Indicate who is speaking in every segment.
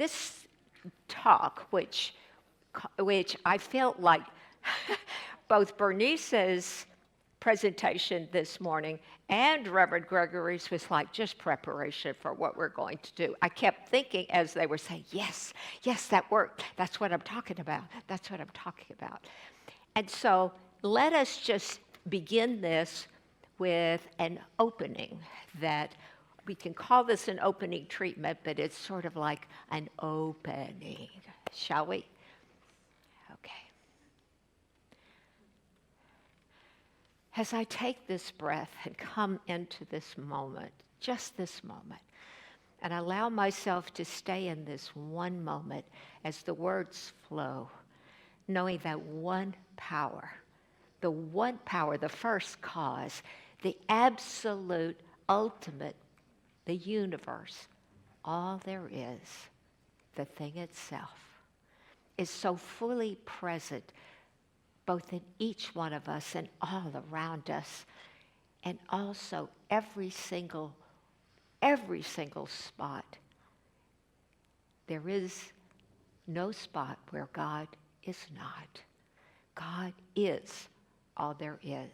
Speaker 1: this talk, which I felt like both Bernice's presentation this morning and Reverend Gregory's was like just preparation for what we're going to do. I kept thinking as they were saying, yes, that worked. That's what I'm talking about. That's what I'm talking about. And so let us just begin this with an opening that we can call this an opening treatment, but it's sort of like an opening. Shall we? Okay. As I take this breath and come into this moment, just this moment, and allow myself to stay in this one moment as the words flow, knowing that one power, the first cause, the absolute, ultimate, the universe, all there is, the thing itself, is so fully present both in each one of us and all around us, and also every single spot. There is no spot where God is not. God is all there is.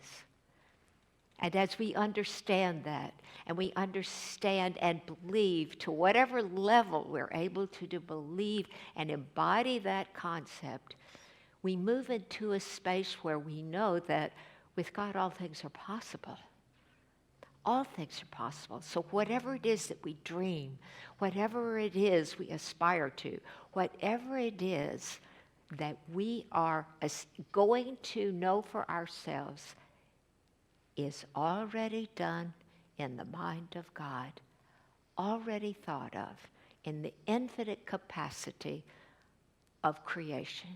Speaker 1: And as we understand that, and we understand and believe to whatever level we're able to believe and embody that concept, we move into a space where we know that with God all things are possible. All things are possible. So whatever it is that we dream, whatever it is we aspire to, whatever it is that we are going to know for ourselves is already done in the mind of God, already thought of in the infinite capacity of creation.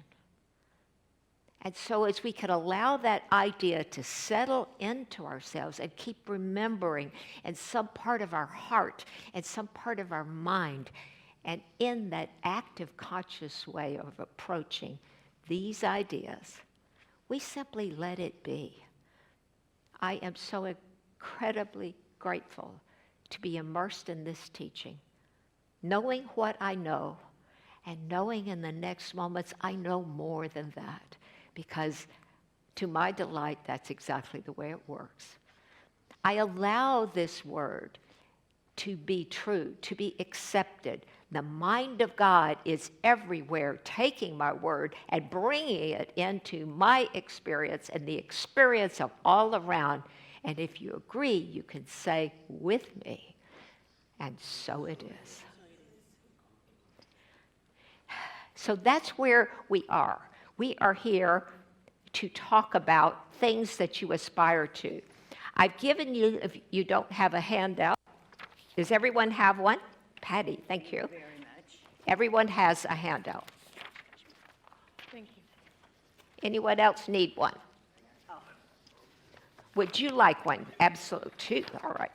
Speaker 1: And so as we could allow that idea to settle into ourselves and keep remembering in some part of our heart and some part of our mind, and in that active, conscious way of approaching these ideas, we simply let it be. I am so incredibly grateful to be immersed in this teaching, knowing what I know, and knowing in the next moments I know more than that. Because to my delight, that's exactly the way it works. I allow this word to be true, to be accepted. The mind of God is everywhere, taking my word and bringing it into my experience and the experience of all around. And if you agree, you can say with me, and so it is. So that's where we are. We are here to talk about things that you aspire to. I've given you, if you don't have a handout, does everyone have one? Patty, thank you.
Speaker 2: Very much.
Speaker 1: Everyone has a handout.
Speaker 2: Thank you.
Speaker 1: Anyone else need one?
Speaker 2: Oh.
Speaker 1: Would you like one? Absolutely. All right.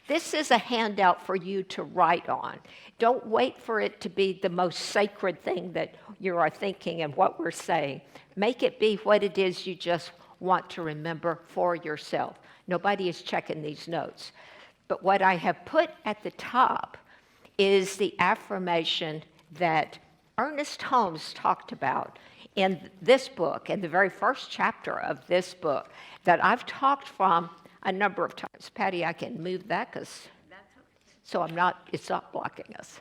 Speaker 1: This is a handout for you to write on. Don't wait for it to be the most sacred thing that you are thinking and what we're saying. Make it be what it is you just want to remember for yourself. Nobody is checking these notes. But what I have put at the top is the affirmation that Ernest Holmes talked about in this book, in the very first chapter of this book, that I've talked from a number of times. Patty, I can move that because so it's not blocking us.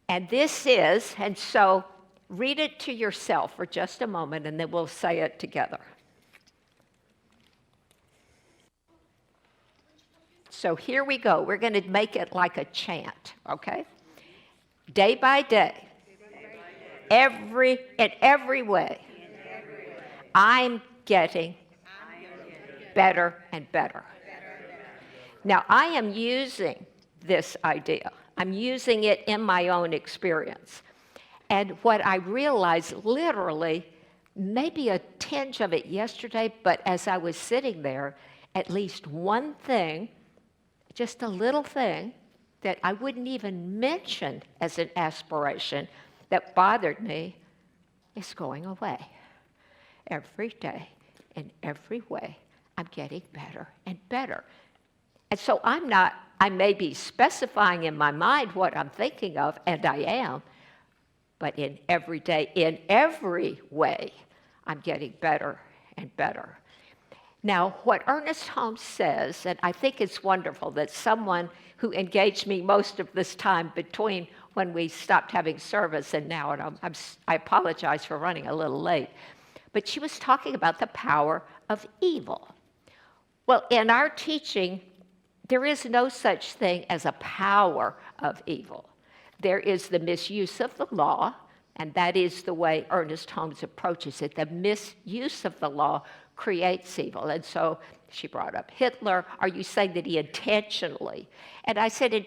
Speaker 1: And this is, and so read it to yourself for just a moment and then we'll say it together. So here we go. We're going to make it like a chant, okay? Day by day, in every way, I'm getting better and better. Now, I am using this idea. I'm using it in my own experience. And what I realized literally, maybe a tinge of it yesterday, but as I was sitting there, at least one thing, just a little thing that I wouldn't even mention as an aspiration that bothered me is going away. Every day, in every way, I'm getting better and better. And so I'm not I may be specifying in my mind what I'm thinking of, and I am, but in every day, in every way, I'm getting better and better. Now, what Ernest Holmes says, and I think it's wonderful that someone who engaged me most of this time between when we stopped having service and now, and I apologize for running a little late, but she was talking about the power of evil. Well, in our teaching, there is no such thing as a power of evil. There is the misuse of the law, and that is the way Ernest Holmes approaches it. The misuse of the law creates evil. And so she brought up Hitler. Are you saying that he intentionally? And I said,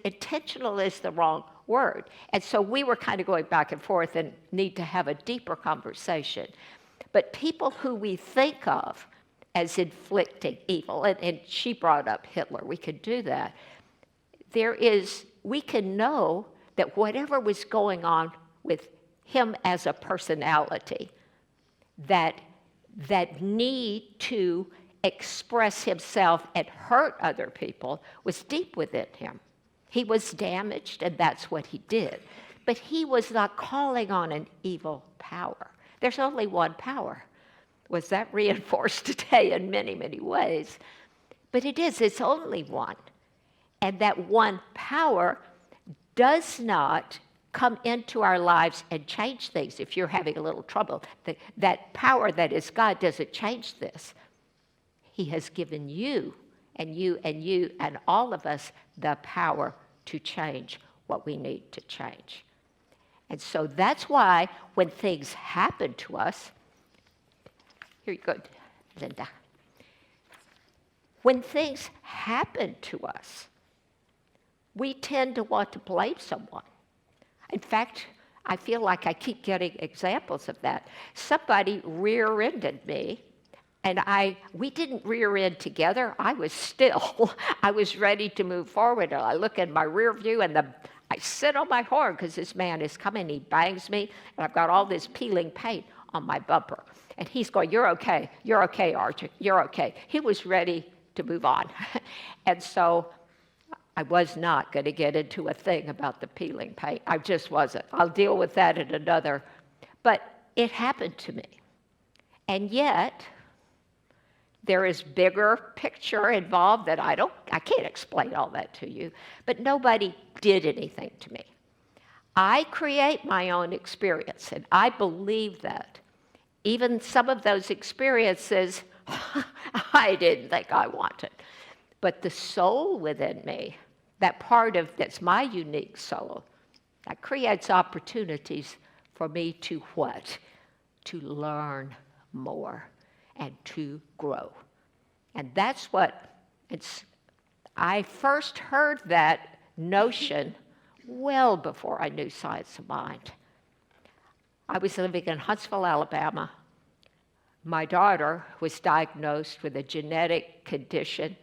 Speaker 1: intentional is the wrong word. And so we were kind of going back and forth and need to have a deeper conversation. But people who we think of as inflicting evil, and she brought up Hitler, we could do that. We can know that whatever was going on with him as a personality, that need to express himself and hurt other people was deep within him. He was damaged, and that's what he did. But he was not calling on an evil power. There's only one power. Was that reinforced today in many, many ways? But it's only one. And that one power does not come into our lives and change things. If you're having a little trouble, that power that is God doesn't change this. He has given you and all of us the power to change what we need to change. And so that's why when things happen to us, here you go, Linda. When things happen to us, we tend to want to blame someone. In fact, I feel like I keep getting examples of that. Somebody rear-ended me, and we didn't rear end together. I was still. I was ready to move forward. And I look in my rear view, and I sit on my horn because this man is coming. He bangs me, and I've got all this peeling paint on my bumper. And he's going, "You're okay, Archie, you're okay." He was ready to move on. And so I was not going to get into a thing about the peeling paint. I just wasn't. I'll deal with that in another. But it happened to me. And yet, there is bigger picture involved that I can't explain all that to you. But nobody did anything to me. I create my own experience, and I believe that. Even some of those experiences, I didn't think I wanted. But the soul within me, that part of that's my unique soul, that creates opportunities for me to what? To learn more and to grow. And that's what I first heard that notion well before I knew Science of Mind. I was living in Huntsville, Alabama. My daughter was diagnosed with a genetic condition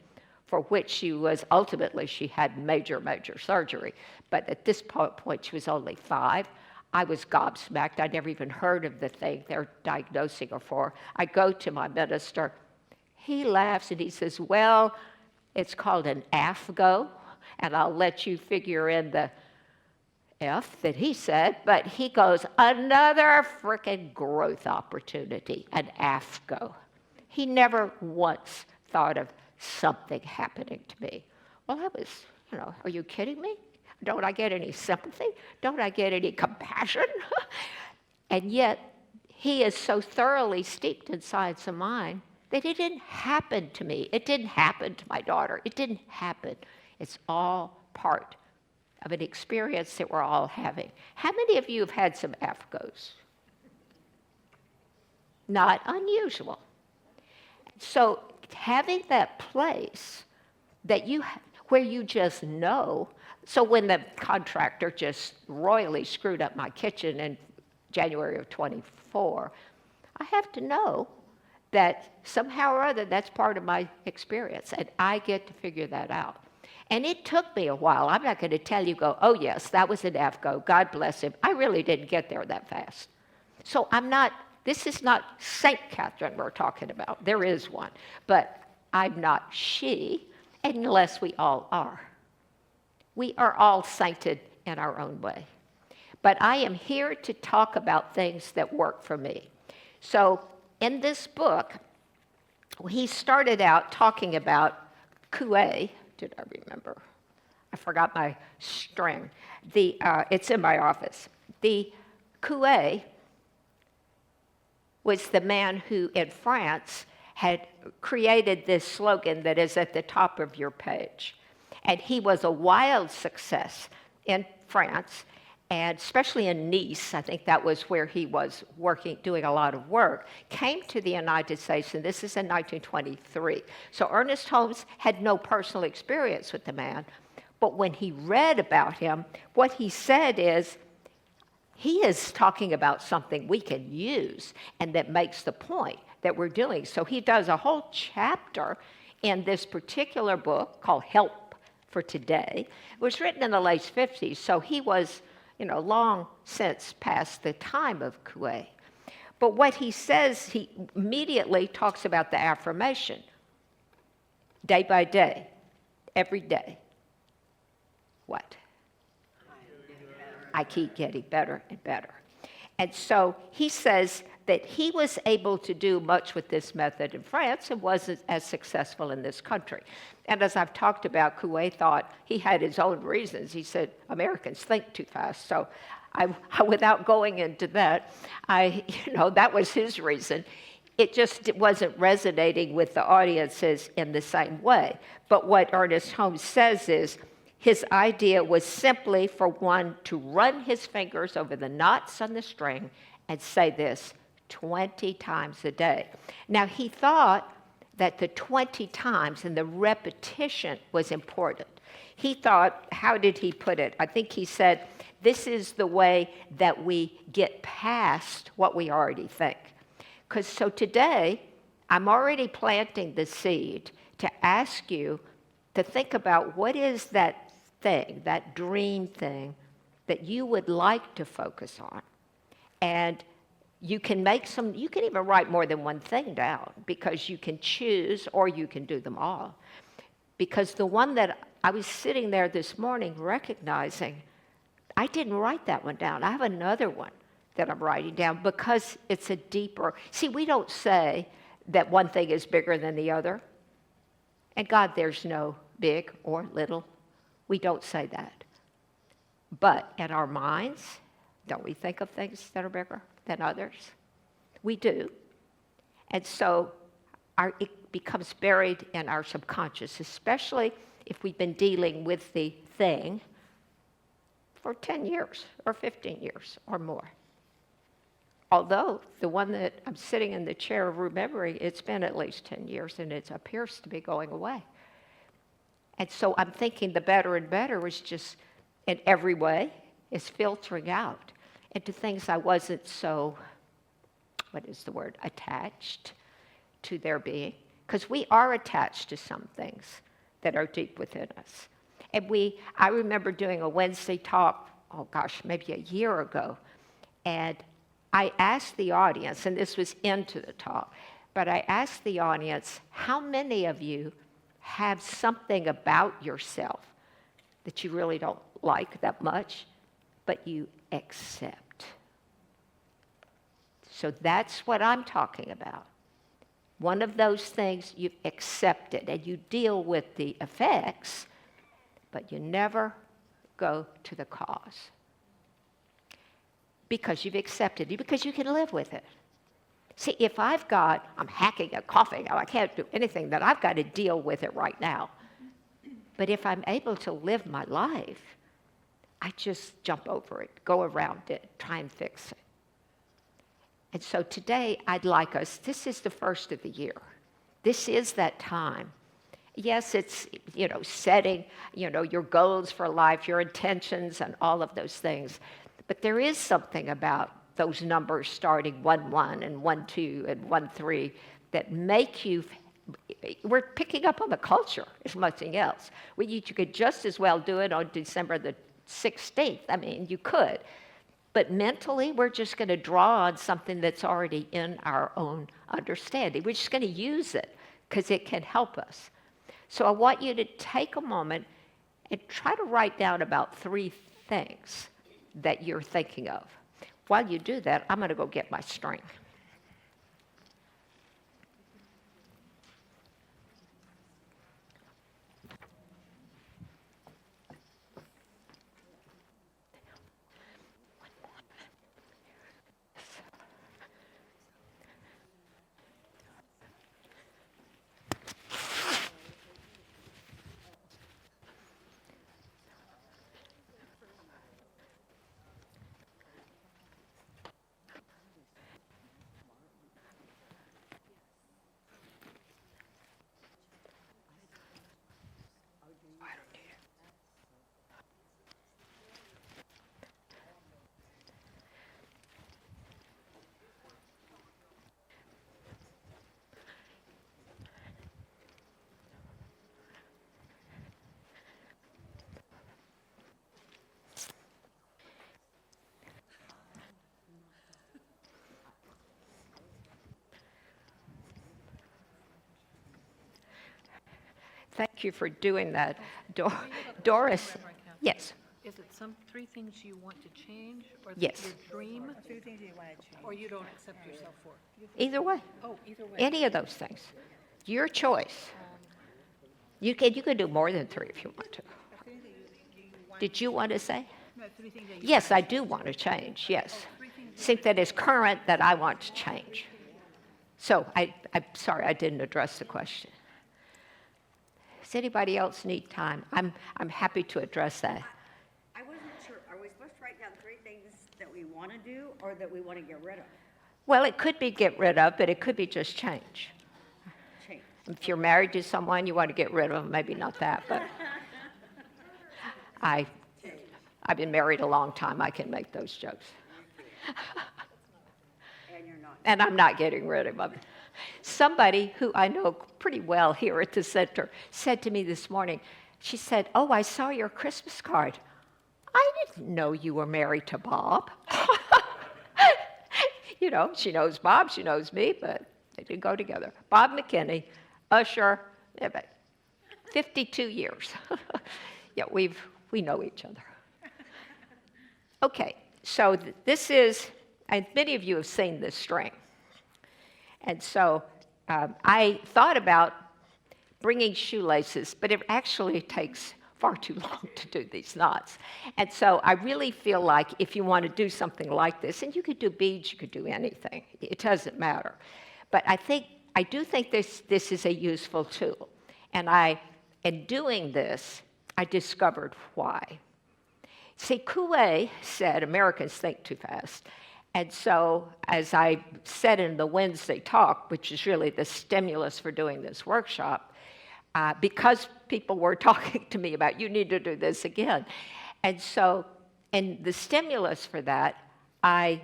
Speaker 1: for which she had major, major surgery. But at this point, she was only 5. I was gobsmacked. I never even heard of the thing they're diagnosing her for. I go to my minister. He laughs and he says, "Well, it's called an AFGO, and I'll let you figure in the F that he said," but he goes, "Another frickin' growth opportunity, an AFGO." He never once thought of something happening to me. Well, I was, are you kidding me? Don't I get any sympathy? Don't I get any compassion? And yet, he is so thoroughly steeped in Science of Mind that it didn't happen to me. It didn't happen to my daughter. It didn't happen. It's all part of an experience that we're all having. How many of you have had some AFGOs? Not unusual. So having that place that where you just know. So when the contractor just royally screwed up my kitchen in January of 24, I have to know that somehow or other that's part of my experience, and I get to figure that out. And it took me a while. I'm not going to tell you, "Oh yes, that was an AFGO, God bless him." I really didn't get there that fast. So this is not St. Catherine we're talking about. There is one. But I'm not she, unless we all are. We are all sainted in our own way. But I am here to talk about things that work for me. So in this book, he started out talking about Coué. Did I remember? I forgot my string. It's in my office. The Coué was the man who, in France, had created this slogan that is at the top of your page. And he was a wild success in France, and especially in Nice. I think that was where he was working, doing a lot of work. Came to the United States, and this is in 1923. So Ernest Holmes had no personal experience with the man, but when he read about him, what he said is, he is talking about something we can use and that makes the point that we're doing. So he does a whole chapter in this particular book called Help for Today. It was written in the late 50s, so he was, long since past the time of Coué. But what he says, he immediately talks about the affirmation. Day by day, every day. What? I keep getting better and better. And so he says that he was able to do much with this method in France and wasn't as successful in this country. And as I've talked about, Coué thought he had his own reasons. He said, Americans think too fast. So without going into that, that was his reason. It wasn't resonating with the audiences in the same way. But what Ernest Holmes says is, his idea was simply for one to run his fingers over the knots on the string and say this 20 times a day. Now, he thought that the 20 times and the repetition was important. He thought, how did he put it? I think he said, this is the way that we get past what we already think. So today, I'm already planting the seed to ask you to think about what is that thing, that dream thing that you would like to focus on. And you can you can even write more than one thing down because you can choose or you can do them all. Because the one that I was sitting there this morning recognizing, I didn't write that one down. I have another one that I'm writing down because it's a deeper, see, we don't say that one thing is bigger than the other. And God, there's no big or little. We don't say that. But in our minds, don't we think of things that are bigger than others? We do. And so it becomes buried in our subconscious, especially if we've been dealing with the thing for 10 years or 15 years or more. Although the one that I'm sitting in the chair of remembering, it's been at least 10 years and it appears to be going away. And so I'm thinking the better and better is just, in every way, is filtering out into things I wasn't so, attached to their being. Because we are attached to some things that are deep within us. And I remember doing a Wednesday talk, maybe a year ago, and I asked the audience, and this was into the talk, but I asked the audience, how many of you have something about yourself that you really don't like that much, but you accept? So that's what I'm talking about. One of those things you've accepted, and you deal with the effects, but you never go to the cause. Because you've accepted it, because you can live with it. See, if I'm hacking and coughing, I can't do anything, then I've got to deal with it right now. But if I'm able to live my life, I just jump over it, go around it, try and fix it. And so today, I'd like us, this is the first of the year. This is that time. Yes, it's, setting, your goals for life, your intentions, and all of those things. But there is something about those numbers starting 1-1 and 1-2 and 1-3 that make you, we're picking up on the culture as much as anything else. You could just as well do it on December the 16th. I mean, you could. But mentally, we're just going to draw on something that's already in our own understanding. We're just going to use it because it can help us. So I want you to take a moment and try to write down about 3 things that you're thinking of. While you do that, I'm going to go get my string. Thank you for doing that. Doris, yes,
Speaker 2: Is it some 3 things you want to change, or
Speaker 1: Yes.
Speaker 2: your dream,
Speaker 3: 3 things you want to change.
Speaker 2: or you don't accept yourself for?
Speaker 1: either way,
Speaker 2: Oh, either way.
Speaker 1: any of those things. Your choice. You can do more than 3 if you want to. Did you want to say?
Speaker 3: No, 3 things that you
Speaker 1: Yes, I do want to change, yes. Think that is current that I want to change. So I'm sorry, I didn't address the question. Does anybody else need time? I'm happy to address that.
Speaker 4: I wasn't sure, are we supposed to write down 3 things that we want to do or that we want to get rid of?
Speaker 1: Well, it could be get rid of, but it could be just change.
Speaker 4: Change.
Speaker 1: If you're married to someone, you want to get rid of them, maybe not that, but I've been married a long time, I can make those jokes.
Speaker 4: And you're not.
Speaker 1: And I'm not getting rid of them. Somebody who I know pretty well here at the center said to me this morning, she said, "Oh, I saw your Christmas card. I didn't know you were married to Bob." You know, she knows Bob, she knows me, but they didn't go together. Bob McKinney, Usher, 52 years. Yeah, we know each other. Okay, so this is, and many of you have seen this string. And so I thought about bringing shoelaces, but it actually takes far too long to do these knots. And so I really feel like if you want to do something like this, and you could do beads, you could do anything, it doesn't matter. But I do think this is a useful tool. And in doing this, I discovered why. See, Coué said Americans think too fast. And so, as I said in the Wednesday talk, which is really the stimulus for doing this workshop, because people were talking to me about, you need to do this again. And so, in the stimulus for that, I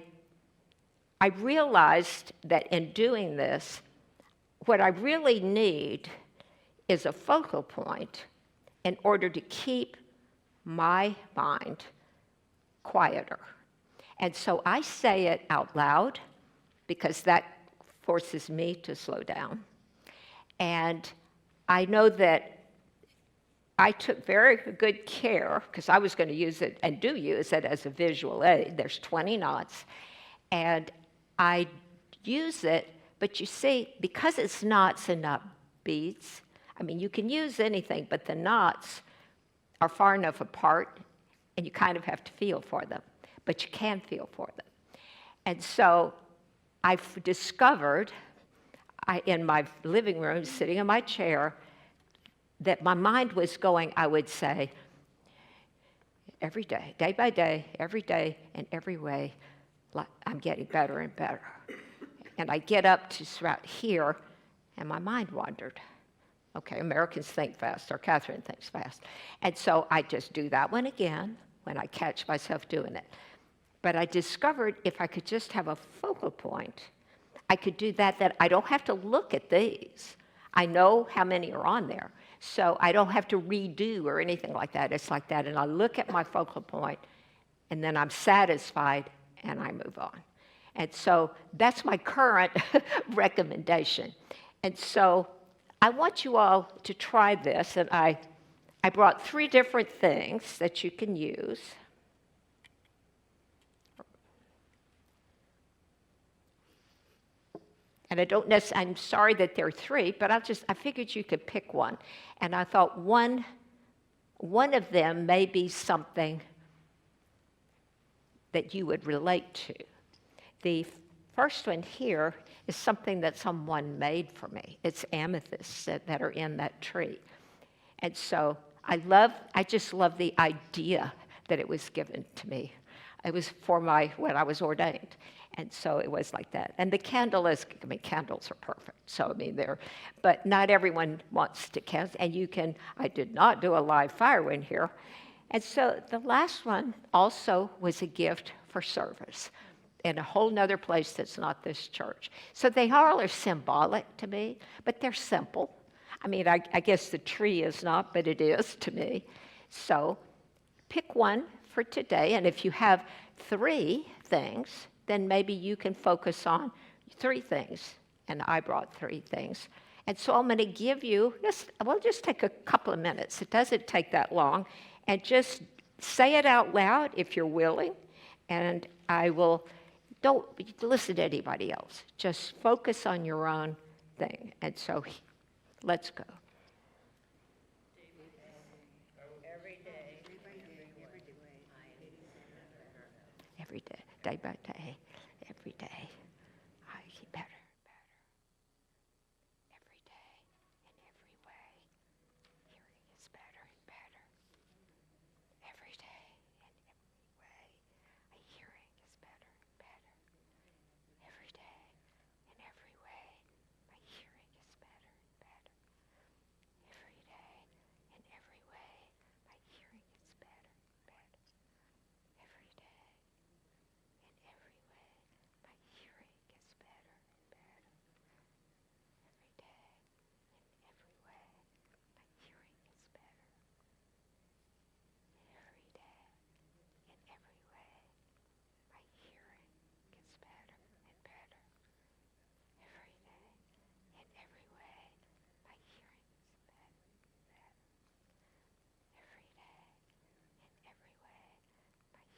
Speaker 1: realized that in doing this, what I really need is a focal point in order to keep my mind quieter. And so I say it out loud because that forces me to slow down. And I know that I took very good care, because I was going to use it and do use it as a visual aid. There's 20 knots. And I use it, but you see, because it's knots and not beads, I mean, you can use anything, but the knots are far enough apart, and you kind of have to feel for them. But you can feel for them. And so I've discovered in my living room, sitting in my chair, that my mind was going, I would say, every day, day by day, every day, in every way, I'm getting better and better. And I get up to about here, and my mind wandered. Okay, Americans think fast, or Catherine thinks fast. And so I just do that one again when I catch myself doing it. But I discovered if I could just have a focal point, I could do that I don't have to look at these. I know how many are on there, so I don't have to redo or anything like that. It's like that, and I look at my focal point, and then I'm satisfied, and I move on. And so that's my current recommendation. And so I want you all to try this, and I brought 3 different things that you can use. And I'm sorry that there are 3, but I figured you could pick one. And I thought one of them may be something that you would relate to. The first one here is something that someone made for me. It's amethysts that are in that tree. And so I just love the idea that it was given to me. It was for when I was ordained. And so it was like that. And the candles are perfect. So, but not everyone wants to candle. And I did not do a live fire in here. And so the last one also was a gift for service in a whole nother place that's not this church. So they all are symbolic to me, but they're simple. I guess the tree is not, but it is to me. So pick one for today. And if you have 3 things, then maybe you can focus on 3 things. And I brought 3 things. And so I'm going to give you, we'll just take a couple of minutes. It doesn't take that long. And just say it out loud if you're willing. And don't listen to anybody else. Just focus on your own thing. And so let's go. Every day, day by day, every day, I get better and better. Every day, in every way, hearing is better and better. Every day, in every way, my hearing is better and better. Every day, in every way, my hearing is better and better. Every day, in every way, my hearing is better and better. Every day. In every way, my hearing is better and better. Every day, in every way, my hearing is better. Every day, in every way, my hearing gets better and better. Every day, in every way, my hearing is better and better. Every day, in every way, my hearing is better. Every day, in every way, my hearing is better. Every day, in every way, my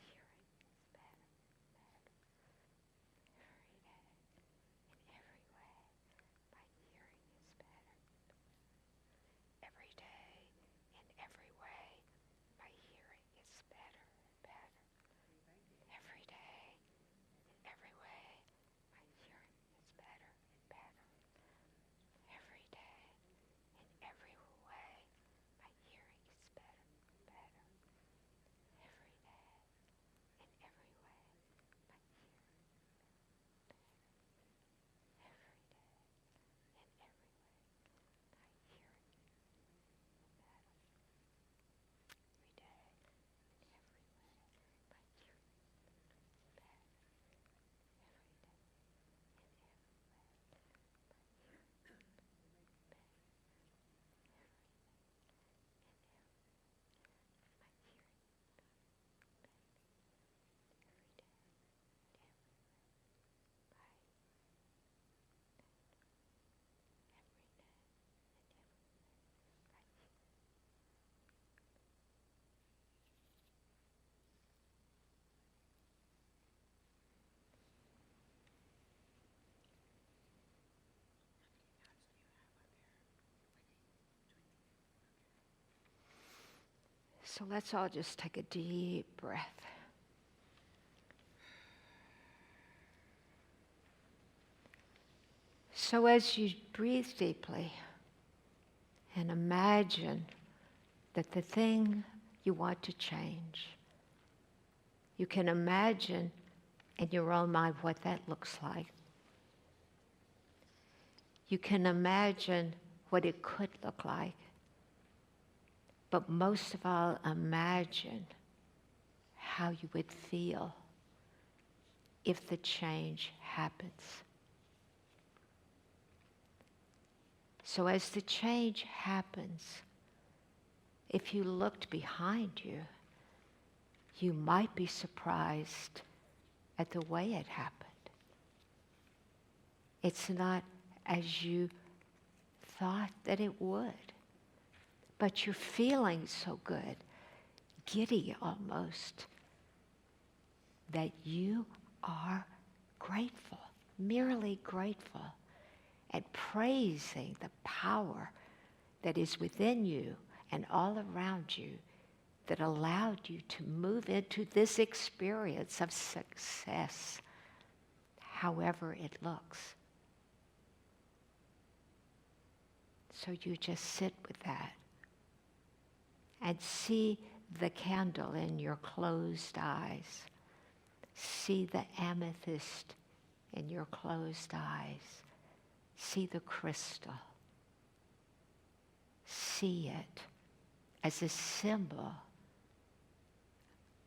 Speaker 1: hearing is better and better. Every day, in every way, my hearing is better and better. Every day, in every way, my hearing is better and better. Every day, in every way, my hearing. Every day, in every way, my hearing is better. Every day, in every way, my hearing is better. Every day, in every way, my hearing is better. So let's all just take a deep breath. So as you breathe deeply and imagine that the thing you want to change, you can imagine in your own mind what that looks like. You can imagine what it could look like. But most of all, imagine how you would feel if the change happens. So as the change happens, if you looked behind you, you might be surprised at the way it happened. It's not as you thought that it would. But you're feeling so good, giddy almost, that you are grateful, merely grateful, and praising the power that is within you and all around you that allowed you to move into this experience of success, however it looks. So you just sit with that and see the candle in your closed eyes. See the amethyst in your closed eyes. See the crystal. See it as a symbol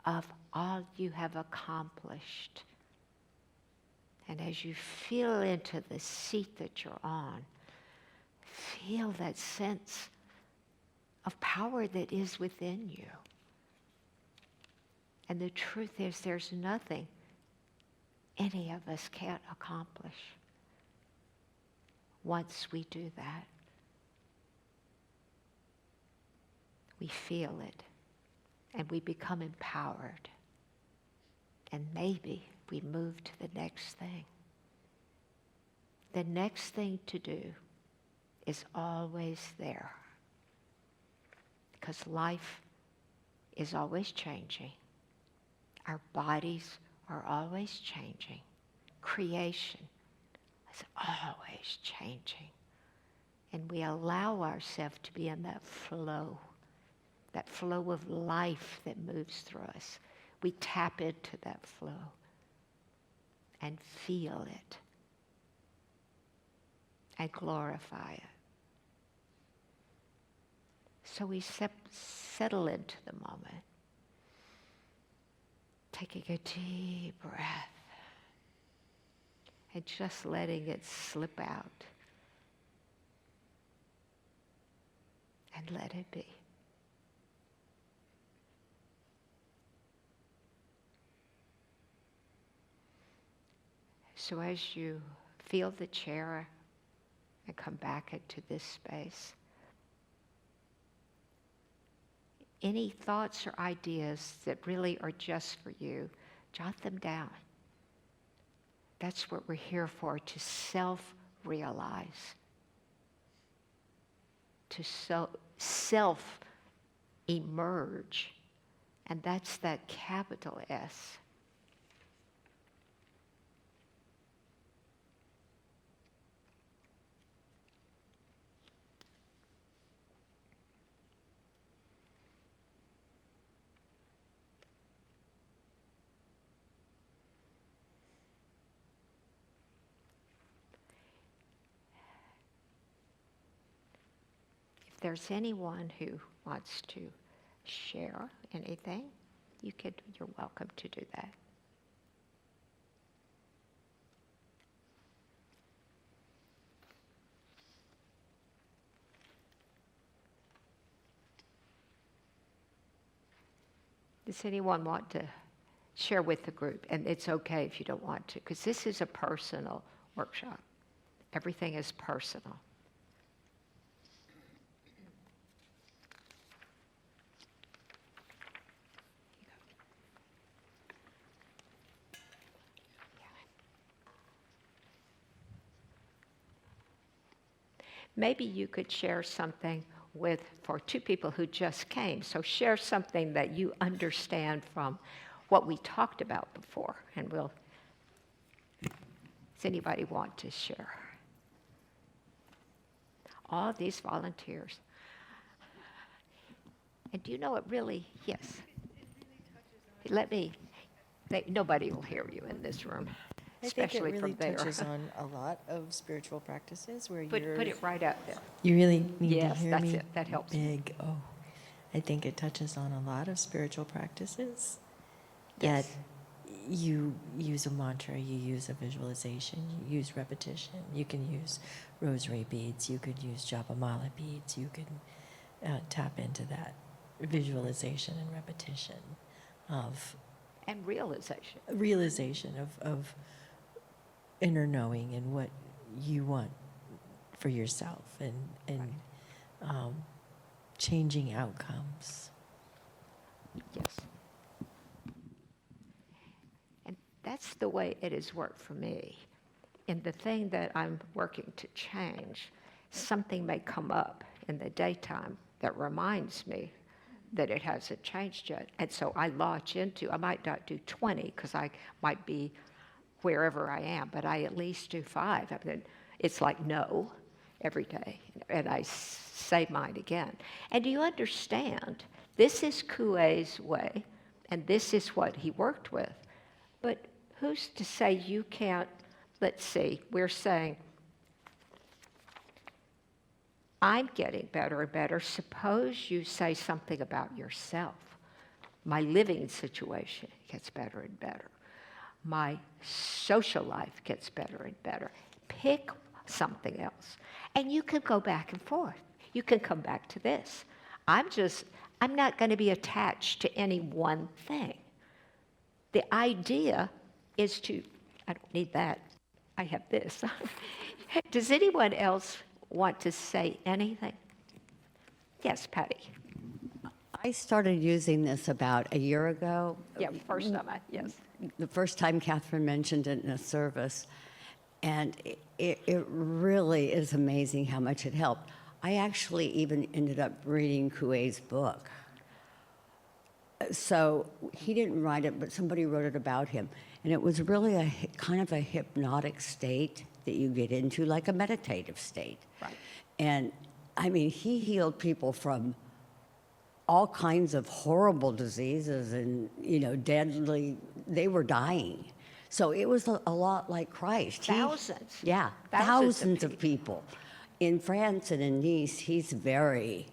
Speaker 1: of all you have accomplished. And as you feel into the seat that you're on, feel that sense of power that is within you. And the truth is, there's nothing any of us can't accomplish once we do that. We feel it, and we become empowered. And maybe we move to the next thing. The next thing to do is always there, because life is always changing. Our bodies are always changing. Creation is always changing. And we allow ourselves to be in that flow of life that moves through us. We tap into that flow and feel it and glorify it. So we settle into the moment, taking a deep breath and just letting it slip out. And let it be. So as you feel the chair and come back into this space, any thoughts or ideas that really are just for you, jot them down. That's what we're here for, to self-realize, to self-emerge. And that's that capital S. If there's anyone who wants to share anything, you're welcome to do that. Does anyone want to share with the group? And it's okay if you don't want to, because this is a personal workshop. Everything is personal. Maybe you could share something for two people who just came. So share something that you understand from what we talked about before. And does anybody want to share? All these volunteers. And do you know it really, yes. Nobody will hear you in this room. Especially
Speaker 5: I
Speaker 1: from
Speaker 5: think it
Speaker 1: there.
Speaker 5: really touches on a lot of spiritual practices where
Speaker 1: Put it right up there.
Speaker 5: you really need
Speaker 1: Yes,
Speaker 5: to hear
Speaker 1: that's
Speaker 5: me
Speaker 1: it. That helps.
Speaker 5: big. Oh, I think it touches on a lot of spiritual practices
Speaker 1: Yes.
Speaker 5: that you use a mantra, you use a visualization, you use repetition. You can use rosary beads, you could use Japamala beads, you can tap into that visualization and repetition of
Speaker 1: And realization.
Speaker 5: realization of inner knowing and what you want for yourself and changing outcomes.
Speaker 1: Yes. And that's the way it has worked for me. In the thing that I'm working to change, something may come up in the daytime that reminds me that it hasn't changed yet. And so I launch into, I might not do 20 because I might be wherever I am, but I at least do 5. I mean, it's like no every day. And I say mine again. And do you understand? This is Coué's way, and this is what he worked with. But who's to say you can't, let's see, we're saying, I'm getting better and better. Suppose you say something about yourself. My living situation gets better and better. My social life gets better and better. Pick something else. And you can go back and forth. You can come back to this. I'm not going to be attached to any one thing. The idea is I don't need that. I have this. Does anyone else want to say anything? Yes, Patty.
Speaker 6: I started using this about a year ago.
Speaker 1: Yeah, first time, yes.
Speaker 6: The first time Catherine mentioned it in a service, and it really is amazing how much it helped. I actually even ended up reading Coué's book. So he didn't write it, but somebody wrote it about him. And it was really a kind of a hypnotic state that you get into, like a meditative state.
Speaker 1: Right.
Speaker 6: And I mean, he healed people from all kinds of horrible diseases and, deadly, they were dying. So it was a lot like Christ.
Speaker 1: Thousands.
Speaker 6: Yeah,
Speaker 1: Thousands of
Speaker 6: thousands of people. In France and in Nice, he's very,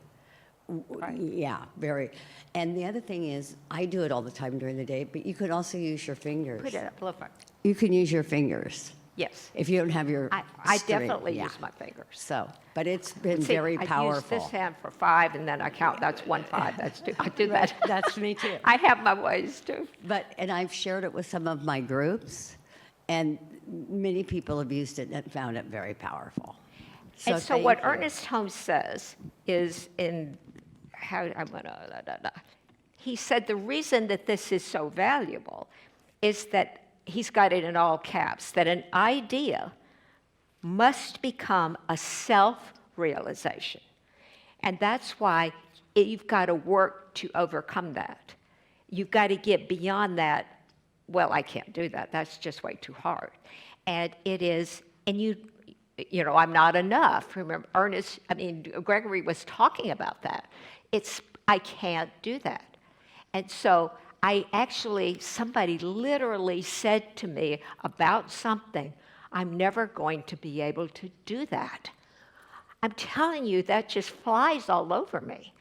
Speaker 6: yeah, very. And the other thing is, I do it all the time during the day, but you could also use your fingers.
Speaker 1: Put it up, look up.
Speaker 6: You can use your fingers
Speaker 1: Yes.
Speaker 6: if you don't have your
Speaker 1: I
Speaker 6: strength,
Speaker 1: definitely
Speaker 6: yeah.
Speaker 1: use my fingers.
Speaker 6: So, but it's been
Speaker 1: See,
Speaker 6: very
Speaker 1: I use
Speaker 6: powerful.
Speaker 1: this hand for 5, and then I count, that's 1, 5, that's 2. I do that.
Speaker 6: That's me too.
Speaker 1: I have my ways too.
Speaker 6: And I've shared it with some of my groups, and many people have used it and found it very powerful.
Speaker 1: And so what
Speaker 6: thank you.
Speaker 1: Ernest Holmes says is he said the reason that this is so valuable is that he's got it in all caps, that an idea must become a self-realization. And that's why you've got to work to overcome that. You've got to get beyond that, well, I can't do that. That's just way too hard. And it is, and I'm not enough. Remember, Gregory was talking about that. I can't do that. And so somebody literally said to me about something, I'm never going to be able to do that. I'm telling you, that just flies all over me.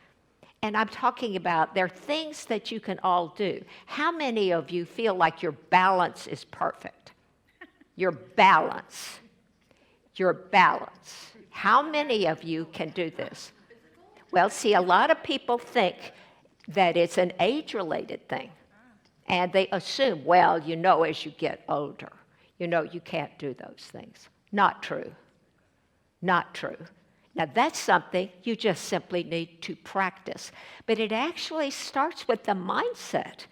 Speaker 1: And I'm talking about there are things that you can all do. How many of you feel like your balance is perfect? Your balance. Your balance. How many of you can do this? Well, see, a lot of people think that it's an age-related thing. And they assume, well, as you get older, you can't do those things. Not true. Not true. Now, that's something you just simply need to practice. But it actually starts with the mindset.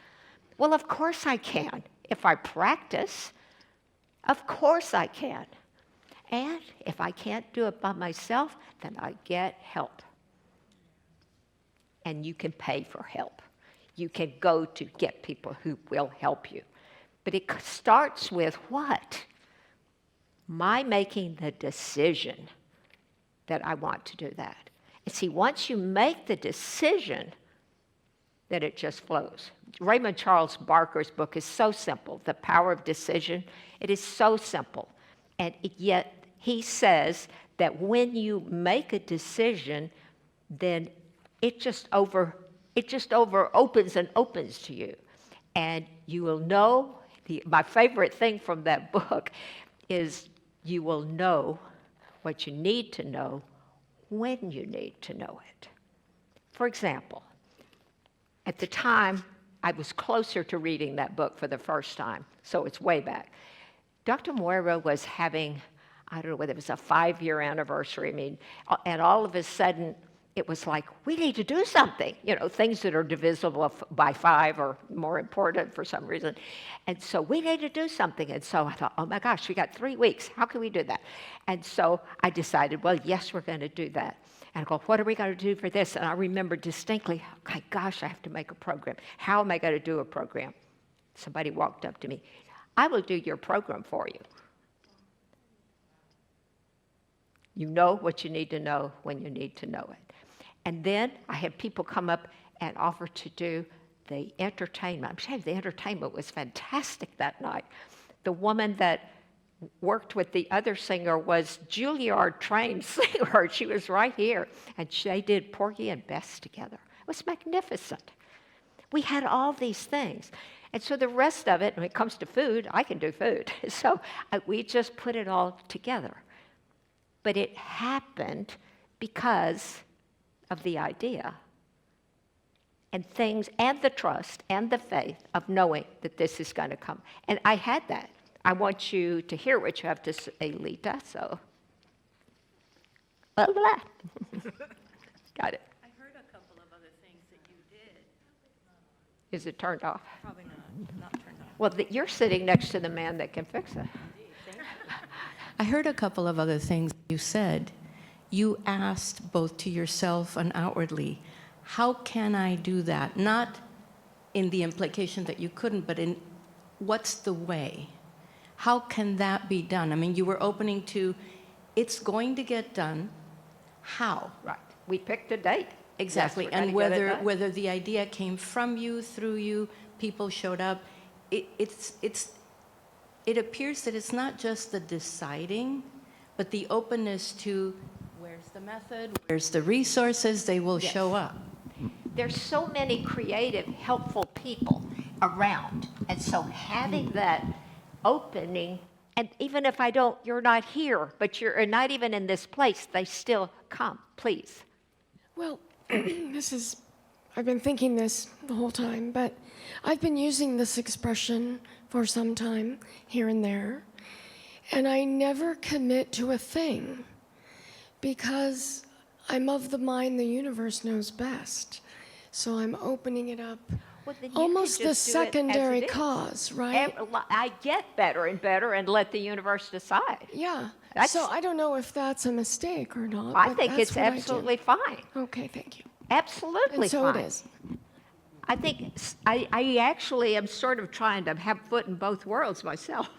Speaker 1: Well, of course I can. If I practice, of course I can. And if I can't do it by myself, then I get help. And you can pay for help. You can go to get people who will help you. But it starts with what? My making the decision that I want to do that. And see, once you make the decision, then it just flows. Raymond Charles Barker's book is so simple, The Power of Decision. It is so simple. And yet he says that when you make a decision, then it just opens and opens to you. And you will know, my favorite thing from that book is you will know what you need to know when you need to know it. For example, at the time, I was closer to reading that book for the first time, so it's way back. Dr. Moira was having I don't know whether it was a 5-year anniversary. I mean, and all of a sudden, it was like, we need to do something. You know, things that are divisible by 5 are more important for some reason. And so we need to do something. And so I thought, oh my gosh, we got 3 weeks. How can we do that? And so I decided, well, yes, we're going to do that. And I go, what are we going to do for this? And I remember distinctly, my gosh, I have to make a program. How am I going to do a program? Somebody walked up to me. I will do your program for you. You know what you need to know when you need to know it. And then I had people come up and offer to do the entertainment. I'm saying the entertainment was fantastic that night. The woman that worked with the other singer was Juilliard trained singer. She was right here. And they did Porgy and Bess together. It was magnificent. We had all these things. And so the rest of it, when it comes to food, I can do food. So we just put it all together. But it happened because of the idea and things and the trust and the faith of knowing that this is going to come. And I had that. I want you to hear what you have to say, Lita, so. Blah, blah. Got it.
Speaker 3: I heard a couple of other things that you did.
Speaker 1: Is it turned off?
Speaker 3: Probably not turned on.
Speaker 1: Well, you're sitting next to the man that can fix it.
Speaker 3: I heard a couple of other things you said. You asked both to yourself and outwardly, how can I do that? Not in the implication that you couldn't, but in what's the way? How can that be done? I mean, you were opening to, it's going to get done. How?
Speaker 1: Right. We picked a date.
Speaker 3: Exactly.
Speaker 1: Yes, we're
Speaker 3: And
Speaker 1: gonna get it done.
Speaker 3: whether the idea came from you, through you, people showed up, it appears that it's not just the deciding, but the openness to where's the method, where's the resources, they will
Speaker 1: Yes.
Speaker 3: show up.
Speaker 1: There's so many creative, helpful people around. And so having that opening, and even if you're not here, but you're not even in this place, they still come, please.
Speaker 7: Well, I've been thinking this the whole time, but I've been using this expression for some time here and there, and I never commit to a thing because I'm of the mind the universe knows best. So I'm opening it up.
Speaker 1: Well, then you could
Speaker 7: Almost the
Speaker 1: just do it as
Speaker 7: secondary
Speaker 1: it is.
Speaker 7: cause, right?
Speaker 1: I get better and better and let the universe decide.
Speaker 7: Yeah.
Speaker 1: That's-
Speaker 7: So I don't know if that's a mistake or not.
Speaker 1: I
Speaker 7: but
Speaker 1: think
Speaker 7: that's
Speaker 1: it's
Speaker 7: what I do.
Speaker 1: absolutely fine.
Speaker 7: Okay, thank you.
Speaker 1: Absolutely
Speaker 7: And so
Speaker 1: fine.
Speaker 7: it is.
Speaker 1: I think I actually am sort of trying to have foot in both worlds myself.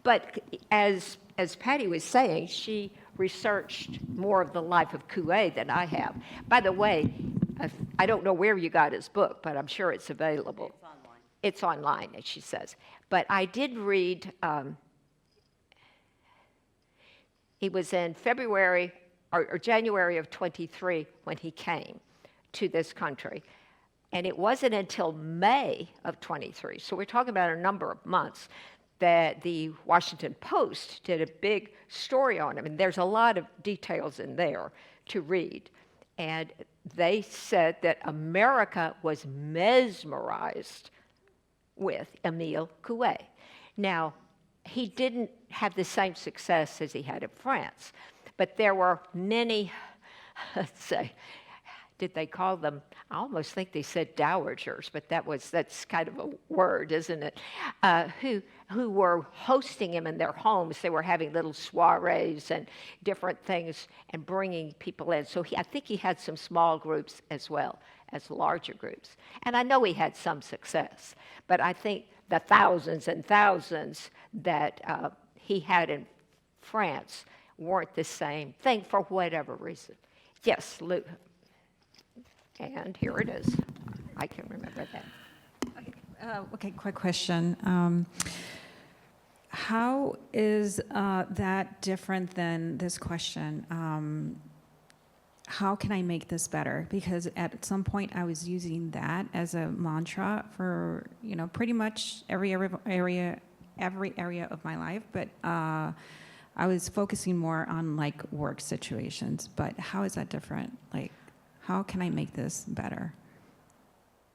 Speaker 1: But as Patty was saying, she researched more of the life of Coué than I have. By the way, I don't know where you got his book, but I'm sure it's available.
Speaker 4: It's online.
Speaker 1: It's online, as she says. But I did read, it was in February or January of 23 when he came to this country. And it wasn't until May of 23, so we're talking about a number of months, that the Washington Post did a big story on him. And there's a lot of details in there to read. And they said that America was mesmerized with Émile Coué. Now, he didn't have the same success as he had in France, but there were many, let's say, did they call them? I almost think they said dowagers, but that's kind of a word, isn't it? Who were hosting him in their homes. They were having little soirees and different things and bringing people in. So I think he had some small groups as well as larger groups. And I know he had some success, but I think the thousands and thousands that he had in France weren't the same thing for whatever reason. Yes, Lou. And here it is. I can remember that.
Speaker 8: Okay, quick question. How is that different than this question? How can I make this better? Because at some point I was using that as a mantra for pretty much every area of my life, but I was focusing more on like work situations. But how is that different? Like, how can I make this better?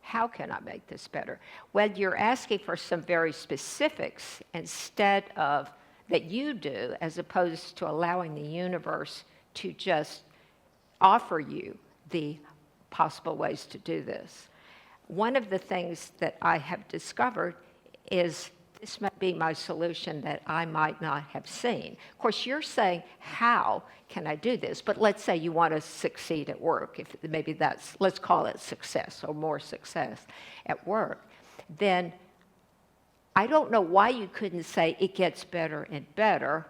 Speaker 1: How can I make this better? Well, you're asking for some very specifics instead of that you do as opposed to allowing the universe to just offer you the possible ways to do this. One of the things that I have discovered is this might be my solution that I might not have seen. Of course, you're saying, how can I do this? But let's say you want to succeed at work. If maybe that's, let's call it success or more success at work. Then I don't know why you couldn't say it gets better and better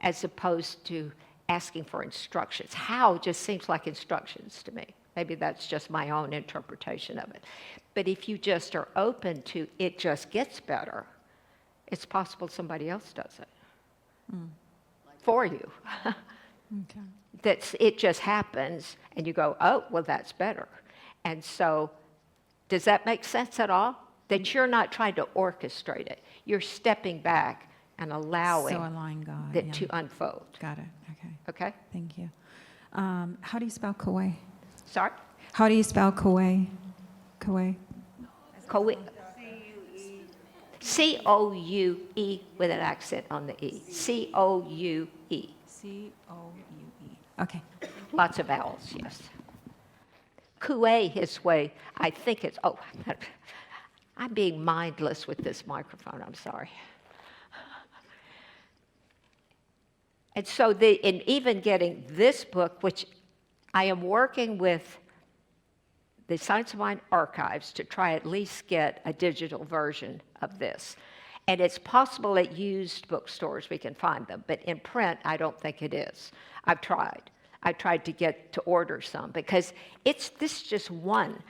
Speaker 1: as opposed to asking for instructions. How just seems like instructions to me. Maybe that's just my own interpretation of it. But if you just are open to it just gets better, it's possible somebody else does it for you. It just happens, and you go, oh, well, that's better. And so, does that make sense at all? That you're not trying to orchestrate it. You're stepping back and allowing
Speaker 8: So allowing God.
Speaker 1: it
Speaker 8: yeah.
Speaker 1: to unfold.
Speaker 8: Got it. Okay.
Speaker 1: Okay?
Speaker 8: Thank you. How do you spell Kauai?
Speaker 1: Sorry?
Speaker 8: How do you spell Kauai? Kauai.
Speaker 1: Coue. C-O-U-E with an accent on the E. C-O-U-E.
Speaker 8: C-O-U-E. Okay.
Speaker 1: Lots of vowels, yes. Coué, his way, I think it's, oh, I'm being mindless with this microphone, I'm sorry. And so in even getting this book, which I am working with the Science of Mind archives to try at least get a digital version of this. And it's possible at used bookstores we can find them, but in print, I don't think it is. I've tried. I tried to get to order some because this is just one.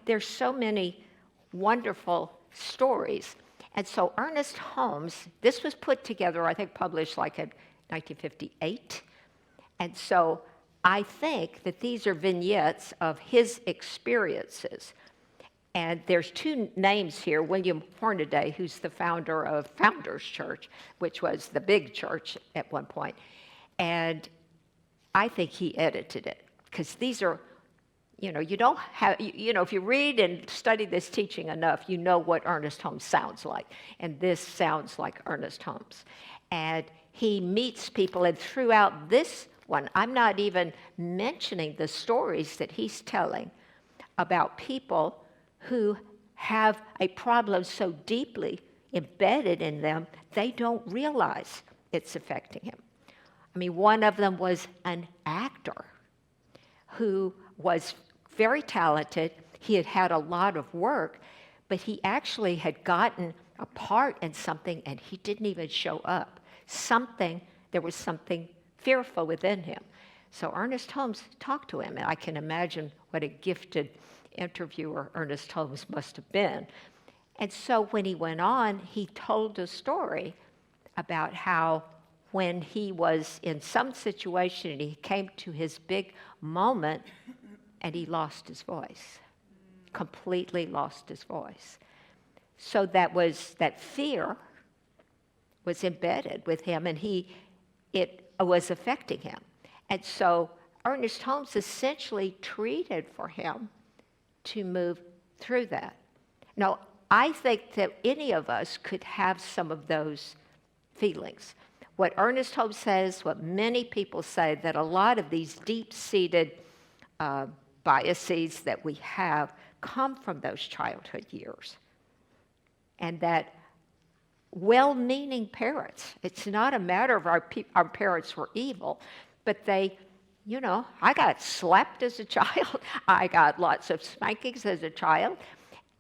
Speaker 1: There's so many wonderful stories. And so Ernest Holmes, this was put together, I think published like in 1958. And so I think that these are vignettes of his experiences. And there's two names here, William Hornaday, who's the founder of Founders Church, which was the big church at one point. And I think he edited it, because these are, you don't have, if you read and study this teaching enough, you know what Ernest Holmes sounds like. And this sounds like Ernest Holmes. And he meets people, and throughout this one, I'm not even mentioning the stories that he's telling about people who have a problem so deeply embedded in them, they don't realize it's affecting him. I mean, one of them was an actor who was very talented. He had had a lot of work, but he actually had gotten a part in something and he didn't even show up. There was something fearful within him. So Ernest Holmes talked to him, and I can imagine what a gifted interviewer Ernest Holmes must have been. And so when he went on, he told a story about how when he was in some situation and he came to his big moment and he lost his voice, completely lost his voice. So that fear was embedded with him, and it was affecting him. And so Ernest Holmes essentially treated for him to move through that. Now, I think that any of us could have some of those feelings. What Ernest Holmes says, what many people say, that a lot of these deep-seated biases that we have come from those childhood years. And that well-meaning parents, it's not a matter of our parents were evil, but they, I got slapped as a child. I got lots of spankings as a child.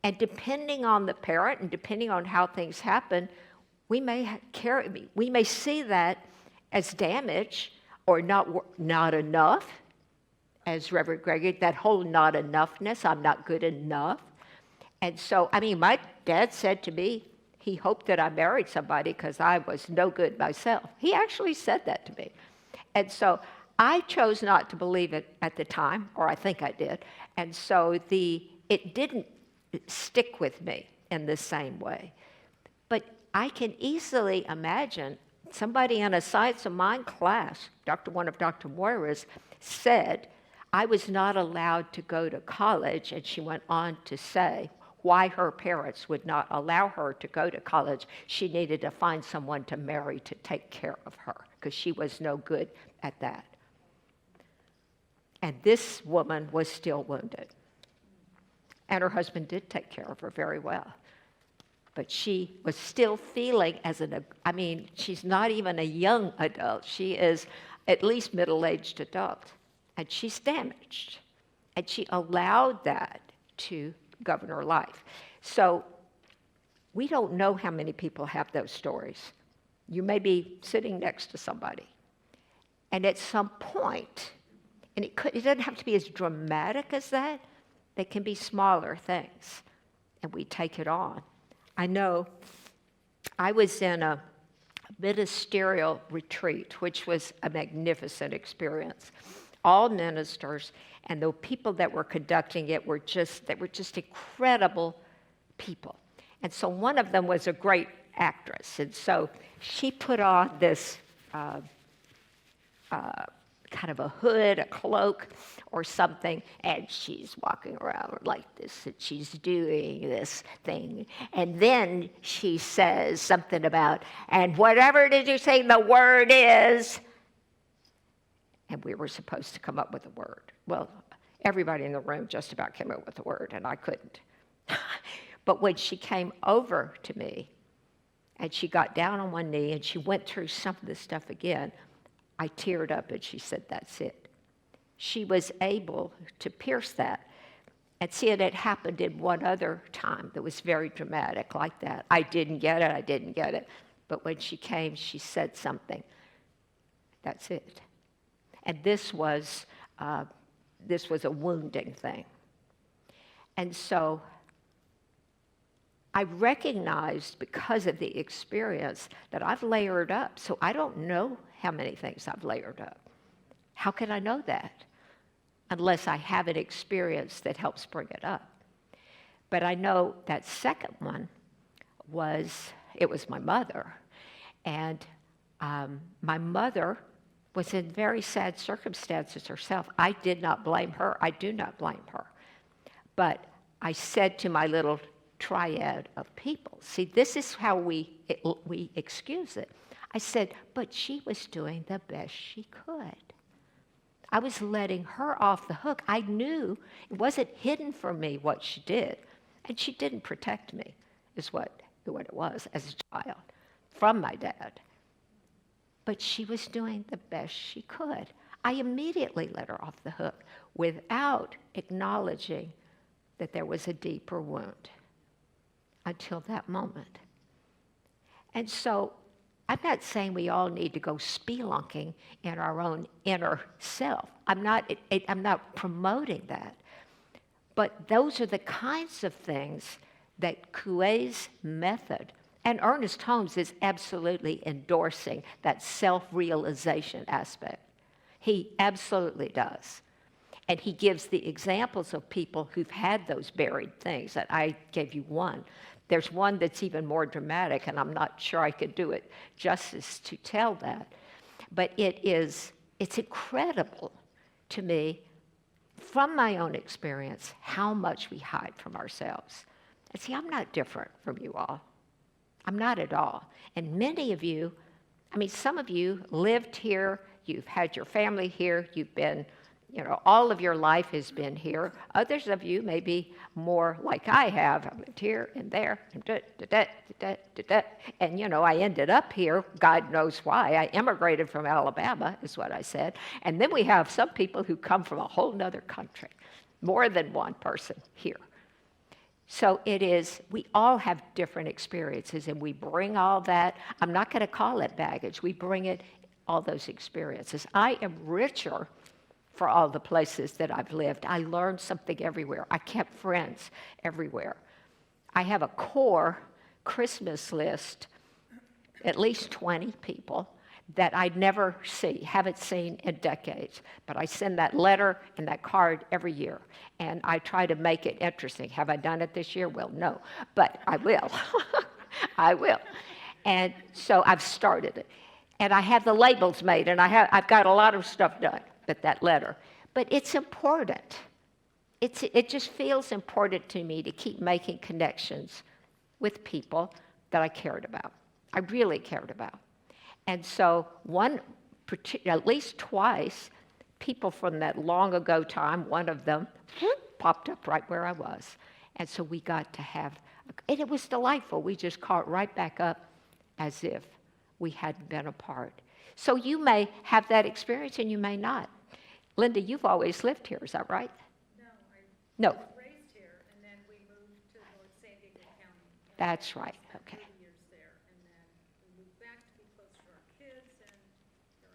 Speaker 1: And depending on the parent and depending on how things happen, we may see that as damage or not enough, as Reverend Gregory, that whole not enoughness, I'm not good enough. And so, my dad said to me, he hoped that I married somebody because I was no good myself. He actually said that to me. And so I chose not to believe it at the time, or I think I did. And so it didn't stick with me in the same way. But I can easily imagine somebody in a Science of Mind class, one of Dr. Moira's, said, I was not allowed to go to college, and she went on to say, why her parents would not allow her to go to college. She needed to find someone to marry to take care of her because she was no good at that. And this woman was still wounded. And her husband did take care of her very well. But she was still feeling she's not even a young adult. She is at least middle-aged adult. And she's damaged. And she allowed that to govern her life. So we don't know how many people have those stories. You may be sitting next to somebody. And at some point, and it doesn't have to be as dramatic as that. They can be smaller things. And we take it on. I know I was in a ministerial retreat, which was a magnificent experience. All ministers, and the people that were conducting it were just incredible people. And so one of them was a great actress. And so she put on this kind of a hood, a cloak, or something, and she's walking around like this, and she's doing this thing. And then she says something about, and whatever did you say the word is? And we were supposed to come up with a word. Well, everybody in the room just about came up with a word, and I couldn't. But when she came over to me, and she got down on one knee, and she went through some of this stuff again, I teared up, and she said, that's it. She was able to pierce that. And see, it had happened in one other time that was very dramatic like that. I didn't get it. But when she came, she said something. That's it. And this was a wounding thing. And so I recognized, because of the experience, that I've layered up. So I don't know how many things I've layered up. How can I know that? Unless I have an experience that helps bring it up. But I know that second one was my mother. And my mother was in very sad circumstances herself. I did not blame her. I do not blame her. But I said to my little triad of people, see, this is how we excuse it. I said, but she was doing the best she could. I was letting her off the hook. I knew it wasn't hidden from me what she did. And she didn't protect me, is what it was as a child, from my dad. But she was doing the best she could. I immediately let her off the hook without acknowledging that there was a deeper wound until that moment. And so I'm not saying we all need to go spelunking in our own inner self. I'm not promoting that. But those are the kinds of things that Coué's method, and Ernest Holmes is absolutely endorsing that self-realization aspect. He absolutely does. And he gives the examples of people who've had those buried things. And I gave you one. There's one that's even more dramatic, and I'm not sure I could do it justice to tell that. But it's incredible to me, from my own experience, how much we hide from ourselves. And see, I'm not different from you all. I'm not at all. And many of you, some of you lived here, you've had your family here, you've been, all of your life has been here. Others of you may be more like I have. I lived here and there, and I ended up here, God knows why. I immigrated from Alabama, is what I said. And then we have some people who come from a whole nother country, more than one person here. So we all have different experiences, and we bring all that. I'm not going to call it baggage. We bring all those experiences. I am richer for all the places that I've lived. I learned something everywhere. I kept friends everywhere. I have a core Christmas list, at least 20 people that I'd never haven't seen in decades. But I send that letter and that card every year. And I try to make it interesting. Have I done it this year? Well, no, but I will. I will. And so I've started it. And I have the labels made, and I've got a lot of stuff done with that letter. But it's important. it just feels important to me to keep making connections with people that I cared about. I really cared about. And so at least twice, people from that long ago time, one of them popped up right where I was. And so we got to have, and it was delightful. We just caught right back up as if we hadn't been apart. So you may have that experience and you may not. Linda, you've always lived here, is that right? No. I was
Speaker 2: Raised here, and then we moved to North San Diego County.
Speaker 1: That's right, okay.
Speaker 2: 30 years there, and then we moved back to be close to our kids, and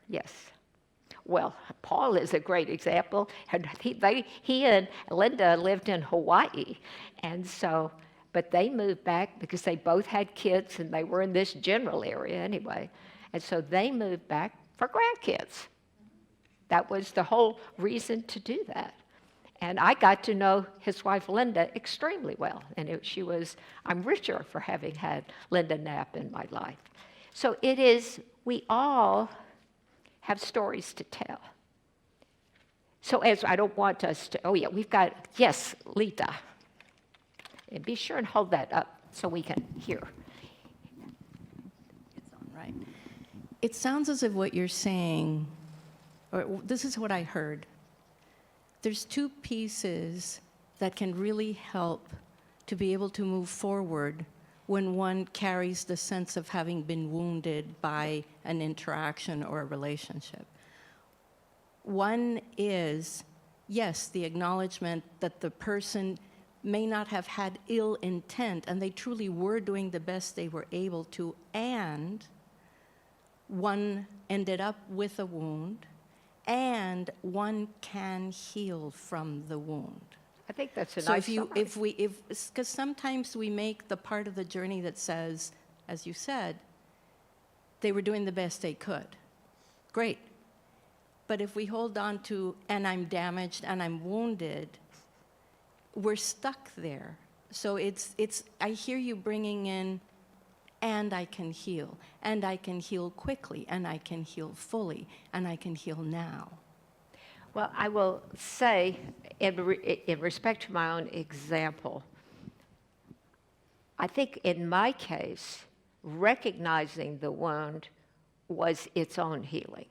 Speaker 1: Yes. Well, Paul is a great example. And he and Linda lived in Hawaii. And so, but they moved back because they both had kids and they were in this general area anyway. And so they moved back for grandkids. That was the whole reason to do that. And I got to know his wife, Linda, extremely well. And I'm richer for having had Linda Knapp in my life. So it is, we all have stories to tell. So I don't want us to, yes, Lita. And be sure and hold that up so we can hear.
Speaker 3: It's on, right? It sounds as if what you're saying, or this is what I heard. There's two pieces that can really help to be able to move forward when one carries the sense of having been wounded by an interaction or a relationship. One is, yes, the acknowledgement that the person may not have had ill intent and they truly were doing the best they were able to, and one ended up with a wound, and one can heal from the wound.
Speaker 1: I think that's a
Speaker 3: So
Speaker 1: nice summary.
Speaker 3: because sometimes we make the part of the journey that says, as you said, they were doing the best they could. Great. But if we hold on to, and I'm damaged and I'm wounded, we're stuck there. So I hear you bringing in, and I can heal, and I can heal quickly, and I can heal fully, and I can heal now.
Speaker 1: Well, I will say, in respect to my own example, I think in my case, recognizing the wound was its own healing.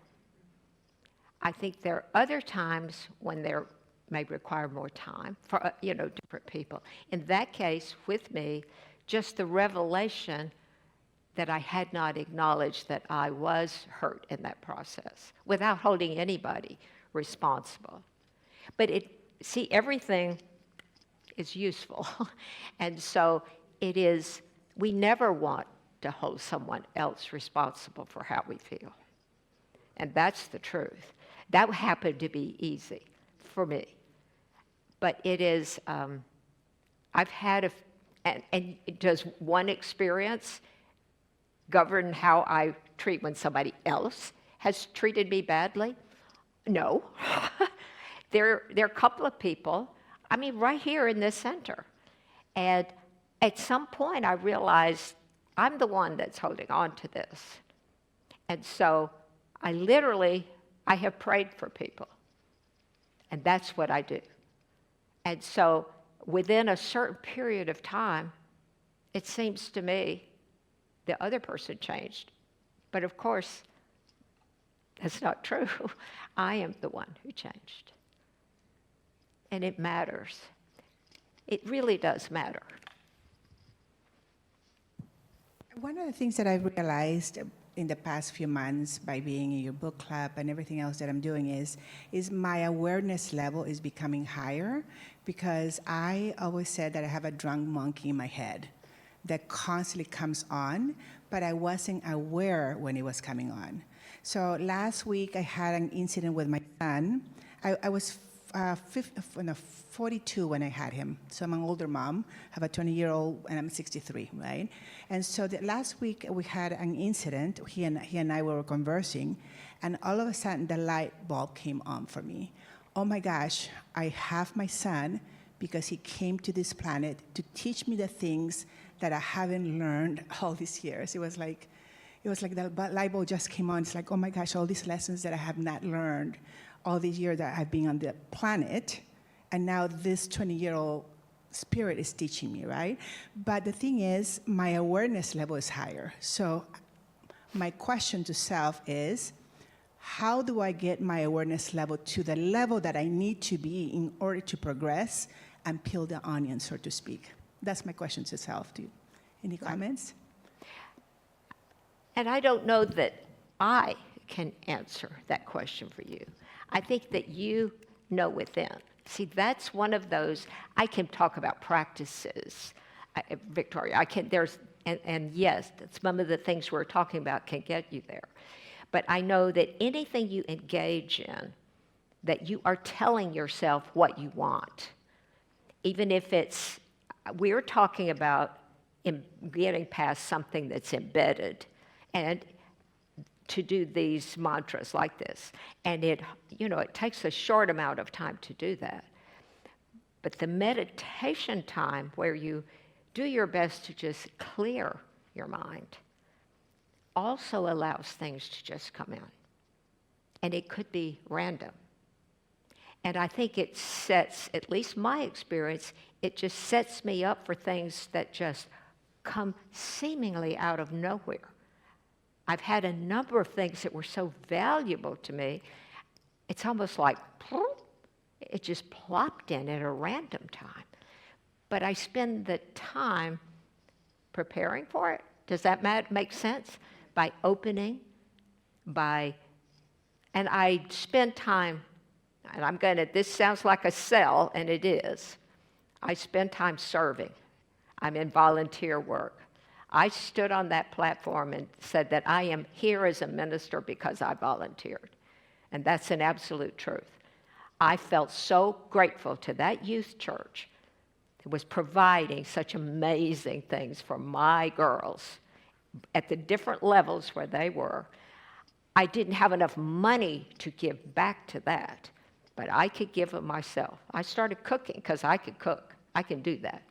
Speaker 1: I think there are other times when there may require more time for different people. In that case, with me, just the revelation that I had not acknowledged that I was hurt in that process without holding anybody responsible. But everything is useful. And so we never want to hold someone else responsible for how we feel. And that's the truth. That happened to be easy for me. But it is, I've had and does one experience govern how I treat when somebody else has treated me badly? No. There are a couple of people, right here in this center. And at some point I realized I'm the one that's holding on to this. And so I have prayed for people. And that's what I do. And so within a certain period of time, it seems to me the other person changed. But of course, that's not true. I am the one who changed. And it matters. It really does matter.
Speaker 9: One of the things that I've realized in the past few months by being in your book club and everything else that I'm doing is my awareness level is becoming higher, because I always said that I have a drunk monkey in my head that constantly comes on, but I wasn't aware when it was coming on. So last week I had an incident with my son. I was 42 when I had him. So I'm an older mom, I have a 20-year-old, and I'm 63, right? And so last week we had an incident. He and I were conversing, and all of a sudden the light bulb came on for me. Oh my gosh, I have my son because he came to this planet to teach me the things that I haven't learned all these years. It was like the light bulb just came on. It's like, oh my gosh, all these lessons that I have not learned all these years that I've been on the planet, and now this 20-year-old spirit is teaching me, right? But the thing is, my awareness level is higher. So my question to self is, how do I get my awareness level to the level that I need to be in order to progress and peel the onion, so to speak? That's my question to self. Any comments?
Speaker 1: And I don't know that I can answer that question for you. I think that you know within. See, that's one of those, I can talk about practices, Victoria, I can, and yes, some of the things we're talking about can get you there. But I know that anything you engage in, that you are telling yourself what you want. Even if it's, we're talking about getting past something that's embedded, and to do these mantras like this. And it takes a short amount of time to do that. But the meditation time where you do your best to just clear your mind also allows things to just come in. And it could be random. And I think it sets, at least my experience, it just sets me up for things that just come seemingly out of nowhere. I've had a number of things that were so valuable to me, it's almost like it just plopped in at a random time. But I spend the time preparing for it. Does that make sense? By opening, and I spend time, and this sounds like a sell, and it is. I spend time serving. I'm in volunteer work. I stood on that platform and said that I am here as a minister because I volunteered. And that's an absolute truth. I felt so grateful to that youth church that was providing such amazing things for my girls at the different levels where they were. I didn't have enough money to give back to that, but I could give of myself. I started cooking because I could cook. I can do that.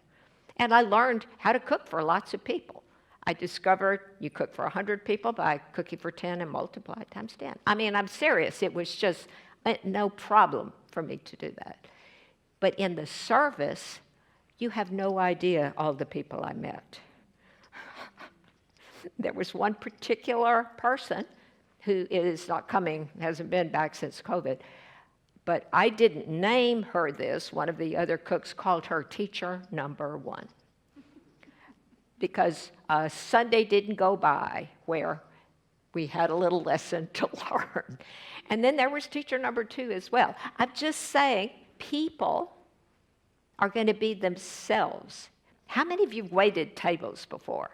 Speaker 1: And I learned how to cook for lots of people. I discovered you cook for 100 people by cooking for 10 and multiply it times 10. I mean, I'm serious. It was just no problem for me to do that. But in the service, you have no idea all the people I met. There was one particular person who is not coming, hasn't been back since COVID, but I didn't name her this. One of the other cooks called her teacher number 1. Because Sunday didn't go by where we had a little lesson to learn. And then there was teacher number 2 as well. I'm just saying, people are going to be themselves. How many of you waited tables before?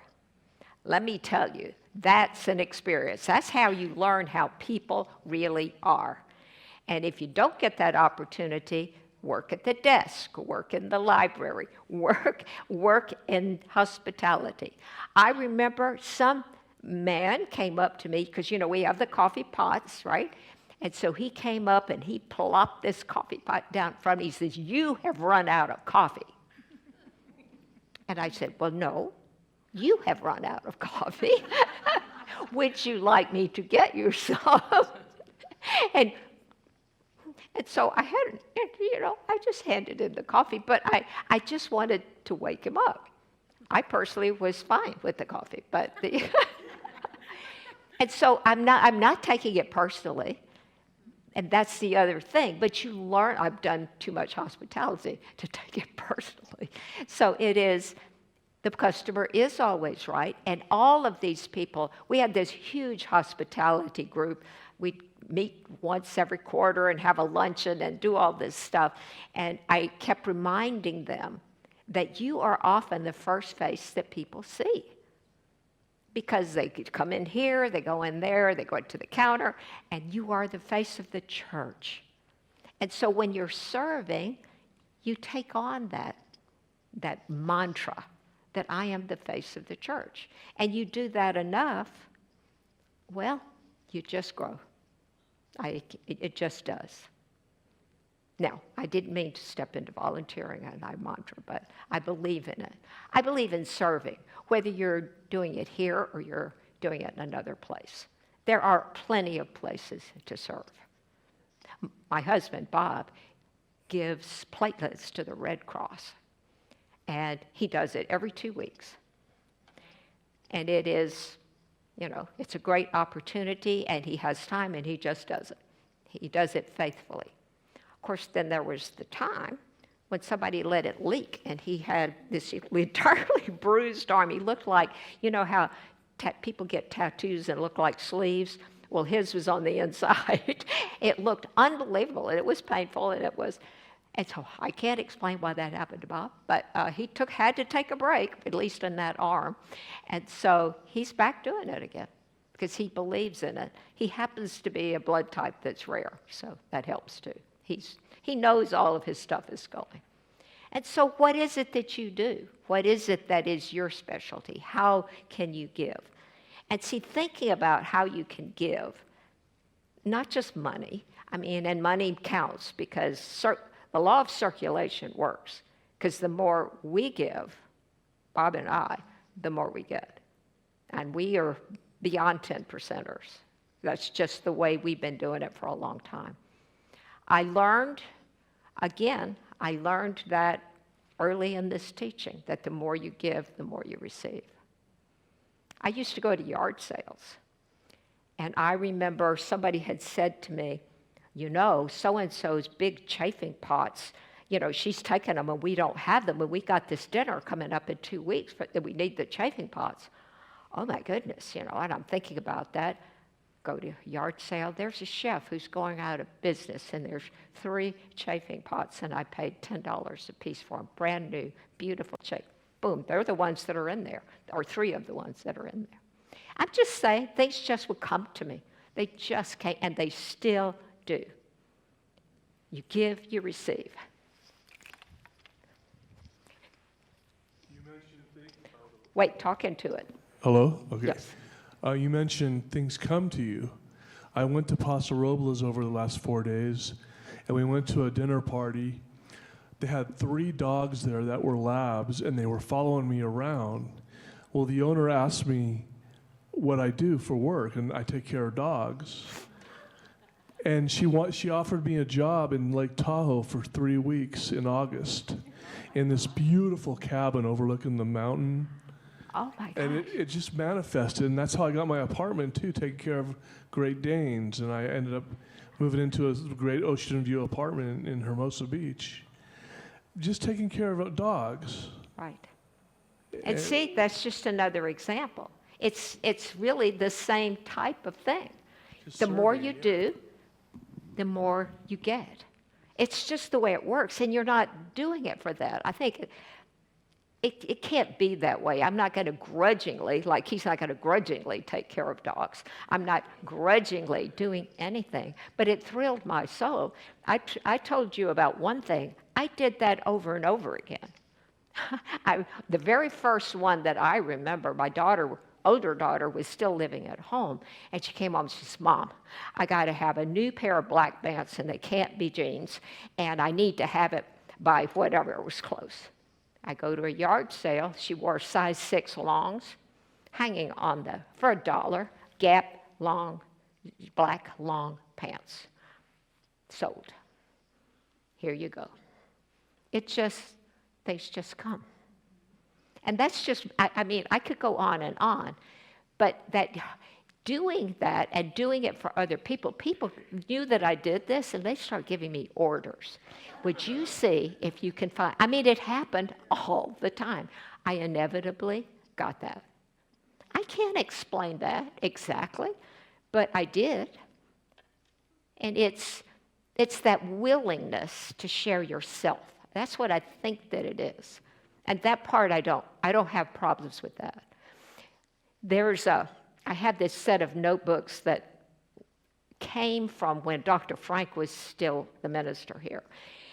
Speaker 1: Let me tell you, that's an experience. That's how you learn how people really are. And if you don't get that opportunity, work at the desk, work in the library, work in hospitality. I remember some man came up to me, because, we have the coffee pots, right? And so he came up and he plopped this coffee pot down in front of me. He says, "You have run out of coffee." And I said, "Well, no, you have run out of coffee. Would you like me to get you some?" And so I had, I just handed him the coffee, but I just wanted to wake him up. I personally was fine with the coffee, but and so I'm not taking it personally, and that's the other thing. But you learn. I've done too much hospitality to take it personally. So it is. The customer is always right, and all of these people. We had this huge hospitality group. We'd meet once every quarter and have a luncheon and do all this stuff. And I kept reminding them that you are often the first face that people see. Because they could come in here, they go in there, they go to the counter, and you are the face of the church. And so when you're serving, you take on that mantra that I am the face of the church. And you do that enough, well, you just grow. It just does. Now, I didn't mean to step into volunteering and my mantra, but I believe in it. I believe in serving, whether you're doing it here or you're doing it in another place. There are plenty of places to serve. My husband, Bob, gives platelets to the Red Cross. And he does it every 2 weeks. And it is, it's a great opportunity, and he has time, and he just does it. He does it faithfully. Of course, then there was the time when somebody let it leak, and he had this entirely bruised arm. He looked like, how people get tattoos and look like sleeves? Well, his was on the inside. It looked unbelievable, and it was painful, and so I can't explain why that happened to Bob, but he had to take a break, at least in that arm. And so he's back doing it again because he believes in it. He happens to be a blood type that's rare, so that helps too. He knows all of his stuff is going. And so what is it that you do? What is it that is your specialty? How can you give? And see, thinking about how you can give, not just money, and money counts because the law of circulation works, because the more we give, Bob and I, the more we get. And we are beyond 10%ers. That's just the way we've been doing it for a long time. I learned that early in this teaching, that the more you give, the more you receive. I used to go to yard sales, and I remember somebody had said to me, so-and-so's big chafing pots, she's taking them and we don't have them, and we got this dinner coming up in 2 weeks, but we need the chafing pots. Oh my goodness, and I'm thinking about that. Go to a yard sale, there's a chef who's going out of business, and there's 3 chafing pots, and I paid $10 a piece for them, brand new, beautiful chafing. Boom, they're the ones that are in there, or 3 of the ones that are in there. I'm just saying, things just would come to me. They just came, and they still do. You give, you receive.
Speaker 10: You mentioned
Speaker 1: Wait, talk into it.
Speaker 10: Hello? Okay.
Speaker 1: Yes.
Speaker 10: You mentioned things come to you. I went to Paso Robles over the last 4 days, and we went to a dinner party. They had 3 dogs there that were labs, and they were following me around. Well, the owner asked me what I do for work, and I take care of dogs. And she offered me a job in Lake Tahoe for 3 weeks in August in this beautiful cabin overlooking the mountain.
Speaker 1: Oh my gosh.
Speaker 10: And it just manifested, and that's how I got my apartment too, taking care of Great Danes. And I ended up moving into a great ocean view apartment in Hermosa Beach. Just taking care of dogs.
Speaker 1: Right. And see, that's just another example. It's really the same type of thing. The more you do, the more you get. It's just the way it works, and you're not doing it for that. I think it can't be that way. I'm not going to grudgingly, like he's not going to grudgingly take care of dogs. I'm not grudgingly doing anything, but it thrilled my soul. I told you about one thing. I did that over and over again. The very first one that I remember, my older daughter was still living at home, and she came home and she says, "Mom, I got to have a new pair of black pants, and they can't be jeans, and I need to have it by whatever it was close." I go to a yard sale. She wore size 6 longs, hanging on for $1, Gap black long pants. Sold. Here you go. Things just come. And that's just, I could go on, but doing that and doing it for other people knew that I did this, and they start giving me orders. Would you see if you can find, it happened all the time. I inevitably got that. I can't explain that exactly, but I did. And it's that willingness to share yourself. That's what I think that it is. And that part I don't have problems with that. I have this set of notebooks that came from when Dr. Frank was still the minister here.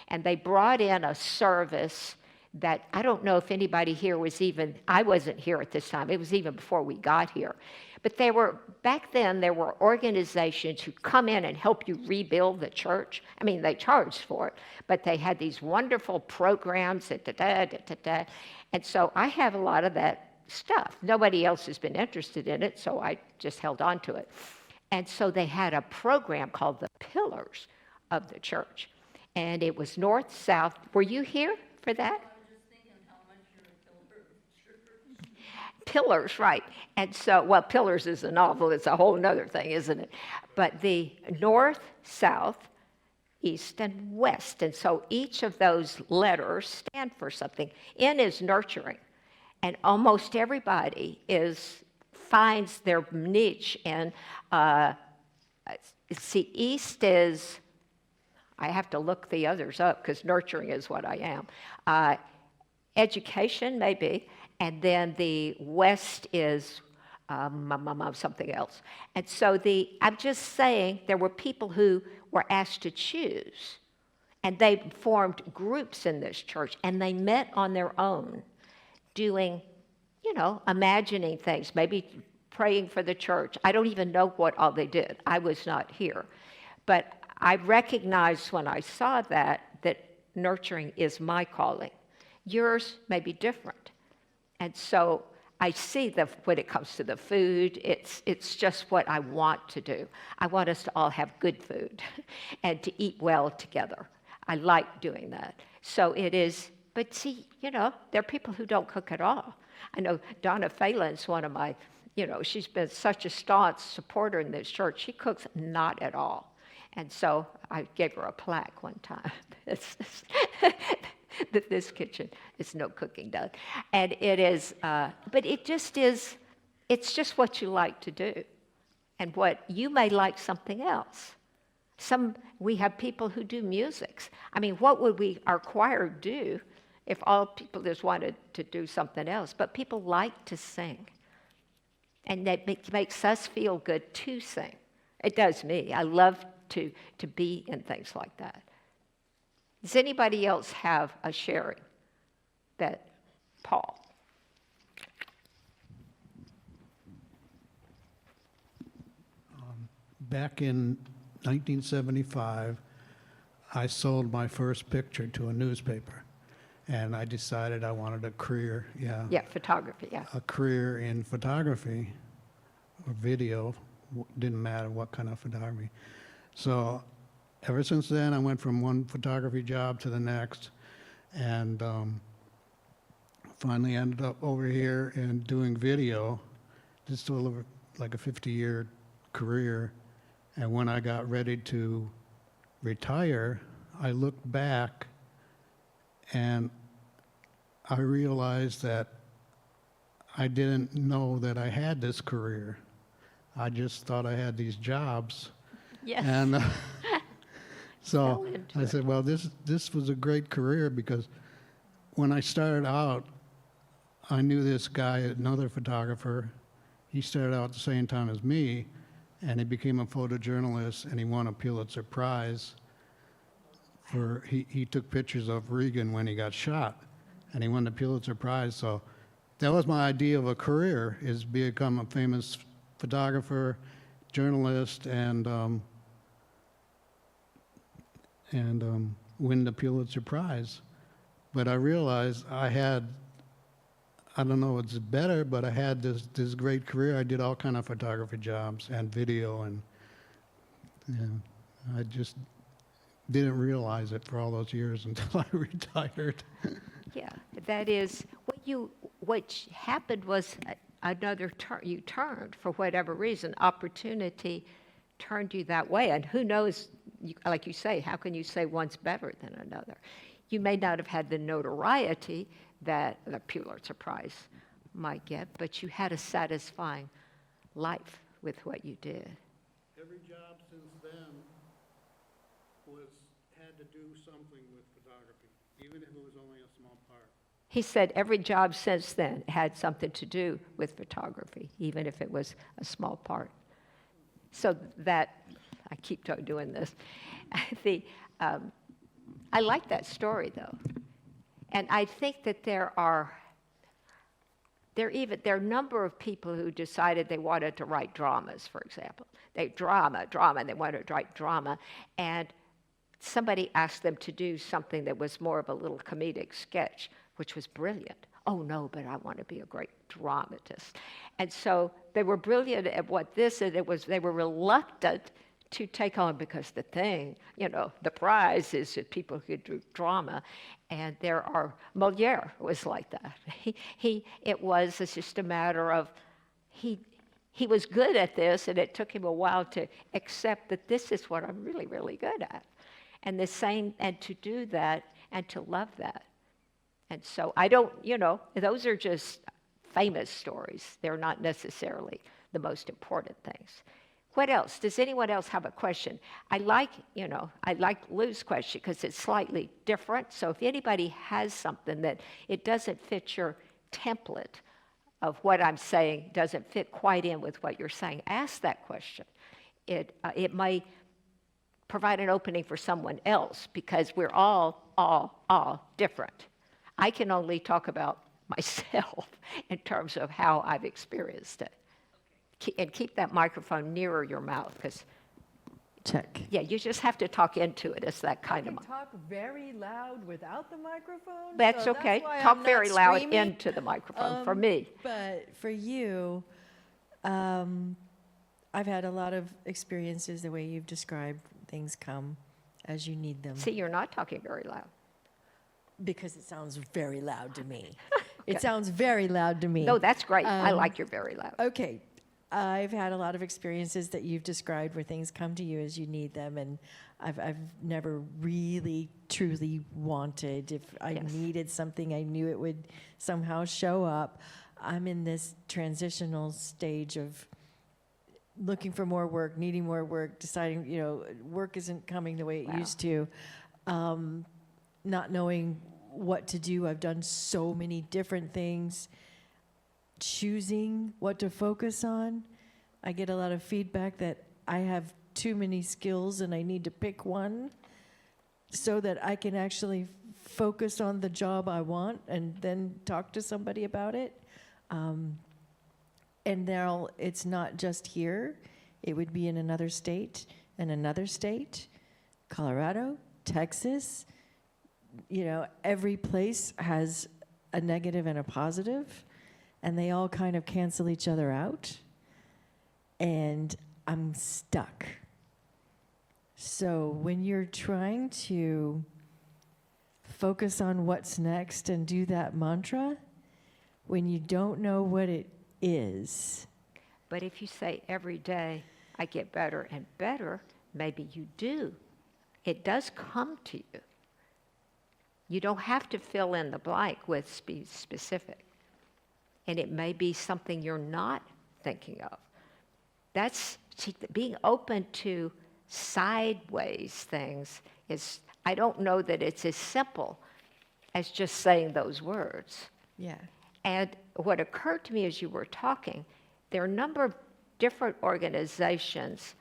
Speaker 1: And they brought in a service that I don't know if anybody here I wasn't here at this time. It was even before we got here. But back then, there were organizations who come in and help you rebuild the church. They charged for it, but they had these wonderful programs, and so I have a lot of that stuff. Nobody else has been interested in it, so I just held on to it. And so they had a program called the Pillars of the Church. And it was north, south. Were you here for that? Pillars, right. And so, well, Pillars is a novel. It's a whole nother thing, isn't it? But the north, south, east, and west. And so each of those letters stand for something. N is nurturing. And almost everybody finds their niche in, see, east is, I have to look the others up because nurturing is what I am. Education, maybe. And then the west is something else. And so I'm just saying there were people who were asked to choose, and they formed groups in this church, and they met on their own, doing, imagining things, maybe praying for the church. I don't even know what all they did. I was not here. But I recognized when I saw that nurturing is my calling. Yours may be different. And so I see when it comes to the food, it's just what I want to do. I want us to all have good food and to eat well together. I like doing that. So it is, but see, there are people who don't cook at all. I know Donna Phelan's one of my, she's been such a staunch supporter in this church. She cooks not at all. And so I gave her a plaque one time. That this kitchen is no cooking done. And it is, but it just is, it's just what you like to do. And what you may like something else. We have people who do musics. I mean, what would our choir do if all people just wanted to do something else? But people like to sing. And that makes us feel good to sing. It does me. I love to be in things like that. Does anybody else have a sharing that Paul?
Speaker 11: Back in 1975, I sold my first picture to a newspaper, and I decided I wanted a career,
Speaker 1: Yeah, photography, yeah.
Speaker 11: a career in photography or video, didn't matter what kind of photography. So ever since then, I went from one photography job to the next, and finally ended up over here and doing video. Just like a 50-year career. And when I got ready to retire, I looked back and I realized that I didn't know that I had this career. I just thought I had these jobs.
Speaker 1: Yes.
Speaker 11: And so
Speaker 1: Fell into
Speaker 11: I
Speaker 1: it.
Speaker 11: said, well, this was a great career, because when I started out, I knew this guy, another photographer. He started out at the same time as me, and he became a photojournalist, and he won a Pulitzer Prize. He took pictures of Reagan when he got shot, and he won the Pulitzer Prize. So that was my idea of a career, is become a famous photographer, journalist, and win the Pulitzer Prize. But I realized I don't know if it's better, but I had this great career. I did all kind of photography jobs and video, and I just didn't realize it for all those years until I retired.
Speaker 1: Yeah, that is, what happened was another turn, you turned for whatever reason, opportunity turned you that way. And who knows, like you say, how can you say one's better than another? You may not have had the notoriety that the Pulitzer Prize might get, but you had a satisfying life with what you did.
Speaker 11: Every job since then had to do something with photography, even if it was only a small part.
Speaker 1: He said every job since then had something to do with photography, even if it was a small part. So that, I keep doing this. I like that story, though. And I think that there are a number of people who decided they wanted to write dramas, for example. Drama, and they wanted to write drama. And somebody asked them to do something that was more of a little comedic sketch, which was brilliant. Oh, no, but I want to be a great dramatist. And so they were brilliant at what this is. They were reluctant to take on, because the thing, the prize is that people who do drama, and there are, Moliere was like that. It's just a matter of, he was good at this, and it took him a while to accept that this is what I'm really, really good at. And and to do that, and to love that. And so I don't, those are just famous stories. They're not necessarily the most important things. What else? Does anyone else have a question? I like Lou's question because it's slightly different. So if anybody has something that it doesn't fit your template of what I'm saying, doesn't fit quite in with what you're saying, ask that question. It may provide an opening for someone else, because we're all different. I can only talk about myself in terms of how I've experienced it. And keep that microphone nearer your mouth, because
Speaker 5: Check.
Speaker 1: yeah, you just have to talk into it. It's that kind of.
Speaker 5: Talk very loud without the microphone.
Speaker 1: That's
Speaker 5: so
Speaker 1: okay.
Speaker 5: why
Speaker 1: Talk
Speaker 5: I'm
Speaker 1: very
Speaker 5: not
Speaker 1: loud
Speaker 5: screaming.
Speaker 1: into the microphone for me.
Speaker 5: But for you, I've had a lot of experiences the way you've described. Things come as you need them.
Speaker 1: See, you're not talking very loud.
Speaker 5: Because it sounds very loud to me. It sounds very loud to me.
Speaker 1: No, that's great. I like your very loud.
Speaker 5: Okay. I've had a lot of experiences that you've described where things come to you as you need them, and I've never really truly wanted. If I
Speaker 1: Yes.
Speaker 5: needed something, I knew it would somehow show up. I'm in this transitional stage of looking for more work, needing more work, deciding, work isn't coming the way it
Speaker 1: Wow.
Speaker 5: used to. Not knowing what to do. I've done so many different things. Choosing what to focus on. I get a lot of feedback that I have too many skills and I need to pick one so that I can actually focus on the job I want and then talk to somebody about it. And now it's not just here. It would be in another state, Colorado, Texas. Every place has a negative and a positive, and they all kind of cancel each other out. And I'm stuck. So when you're trying to focus on what's next and do that mantra, when you don't know what it is.
Speaker 1: But if you say every day, I get better and better, maybe you do. It does come to you. You don't have to fill in the blank with specific. And it may be something you're not thinking of. Being open to sideways things is, I don't know that it's as simple as just saying those words.
Speaker 5: Yeah.
Speaker 1: And what occurred to me as you were talking, there are a number of different organizations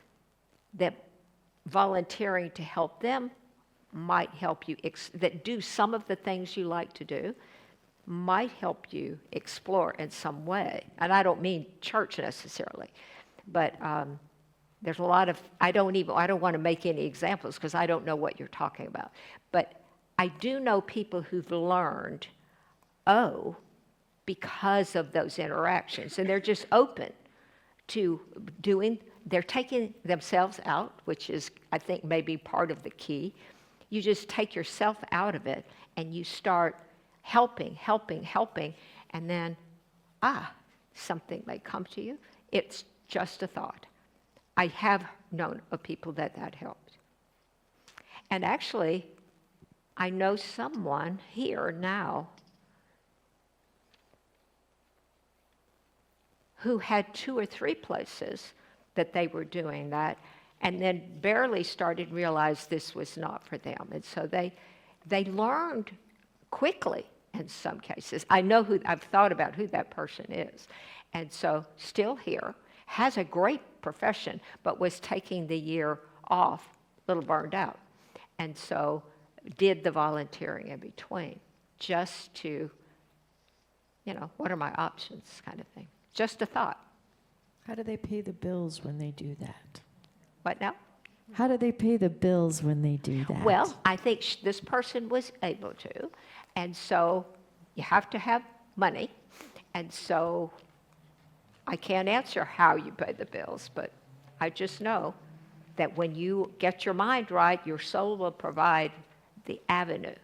Speaker 1: that volunteering to help them might help you, that do some of the things you like to do, might help you explore in some way. And I don't mean church necessarily, but there's a lot of, I don't want to make any examples because I don't know what you're talking about. But I do know people who've learned, because of those interactions, and they're just open to they're taking themselves out, which is, I think, maybe part of the key. You just take yourself out of it and you start helping, and then, something may come to you. It's just a thought. I have known of people that helped. And actually, I know someone here now who had 2 or 3 places that they were doing that, and then barely started to realize this was not for them. And so they learned quickly in some cases. I've thought about who that person is. And so still here, has a great profession, but was taking the year off, a little burned out. And so did the volunteering in between, just to, what are my options kind of thing. Just a thought.
Speaker 5: How do they pay the bills when they do that?
Speaker 1: What now?
Speaker 5: How do they pay the bills when they do that?
Speaker 1: Well, I think this person was able to, and so you have to have money, and so I can't answer how you pay the bills, but I just know that when you get your mind right, your soul will provide the avenue.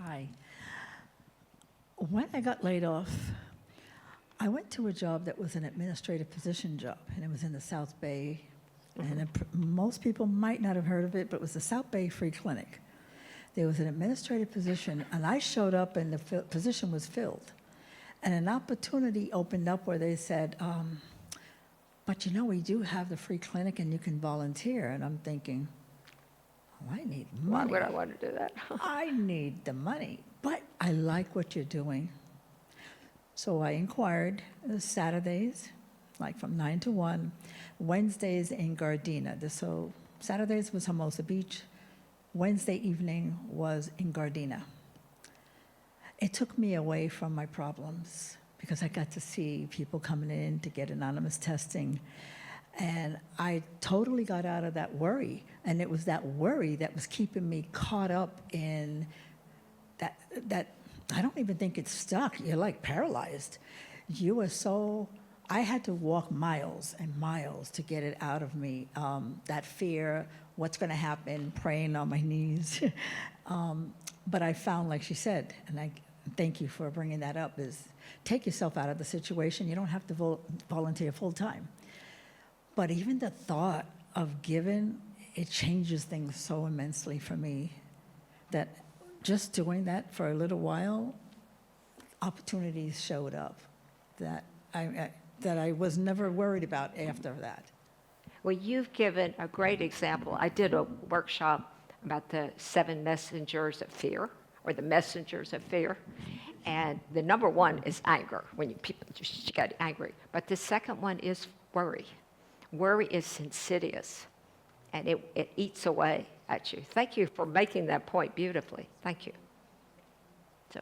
Speaker 12: Hi. When I got laid off, I went to a job that was an administrative position job, and it was in the South Bay. And most people might not have heard of it, but it was the South Bay Free Clinic. There was an administrative position, and I showed up, and the position was filled. And an opportunity opened up where they said, but you know, we do have the free clinic, and you can volunteer. And I'm thinking, oh, I need
Speaker 1: Why
Speaker 12: money.
Speaker 1: would I want to do that?
Speaker 12: I need the money, but I like what you're doing. So I inquired Saturdays, like from 9 to 1, Wednesdays in Gardena. So Saturdays was Hermosa Beach, Wednesday evening was in Gardena. It took me away from my problems because I got to see people coming in to get anonymous testing. And I totally got out of that worry. And it was that worry that was keeping me caught up in that I don't even think it's stuck. You're like paralyzed. You were so, I had to walk miles and miles to get it out of me. That fear, what's going to happen, praying on my knees. But I found, like she said, and I thank you for bringing that up, is take yourself out of the situation. You don't have to volunteer full time. But even the thought of giving, it changes things so immensely for me that just doing that for a little while, opportunities showed up that I was never worried about after that.
Speaker 1: Well, you've given a great example. I did a workshop about the 7 messengers of fear, or the messengers of fear. And the number one is anger, when people just get angry. But the second one is worry. Worry is insidious, and it eats away at you. Thank you for making that point beautifully. Thank you. So,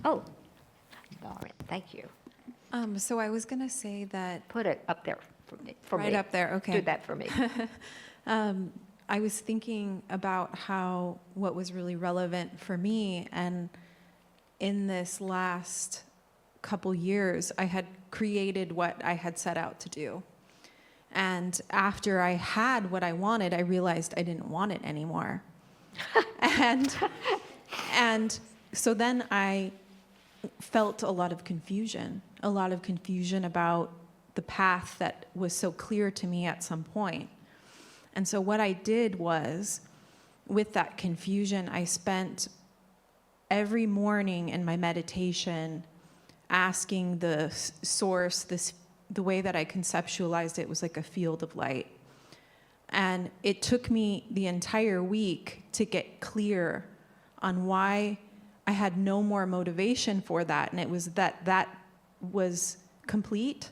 Speaker 1: oh, Lauren, thank you.
Speaker 13: So I was going to say that...
Speaker 1: Put it up there for me.
Speaker 13: Right up there, okay.
Speaker 1: Do that for me.
Speaker 13: I was thinking about what was really relevant for me, and in this last couple years, I had created what I had set out to do. And after I had what I wanted, I realized I didn't want it anymore. and so then I felt a lot of confusion about the path that was so clear to me at some point. And so what I did was, with that confusion, I spent every morning in my meditation asking the source, the way that I conceptualized it was like a field of light. And it took me the entire week to get clear on why I had no more motivation for that. And it was that was complete.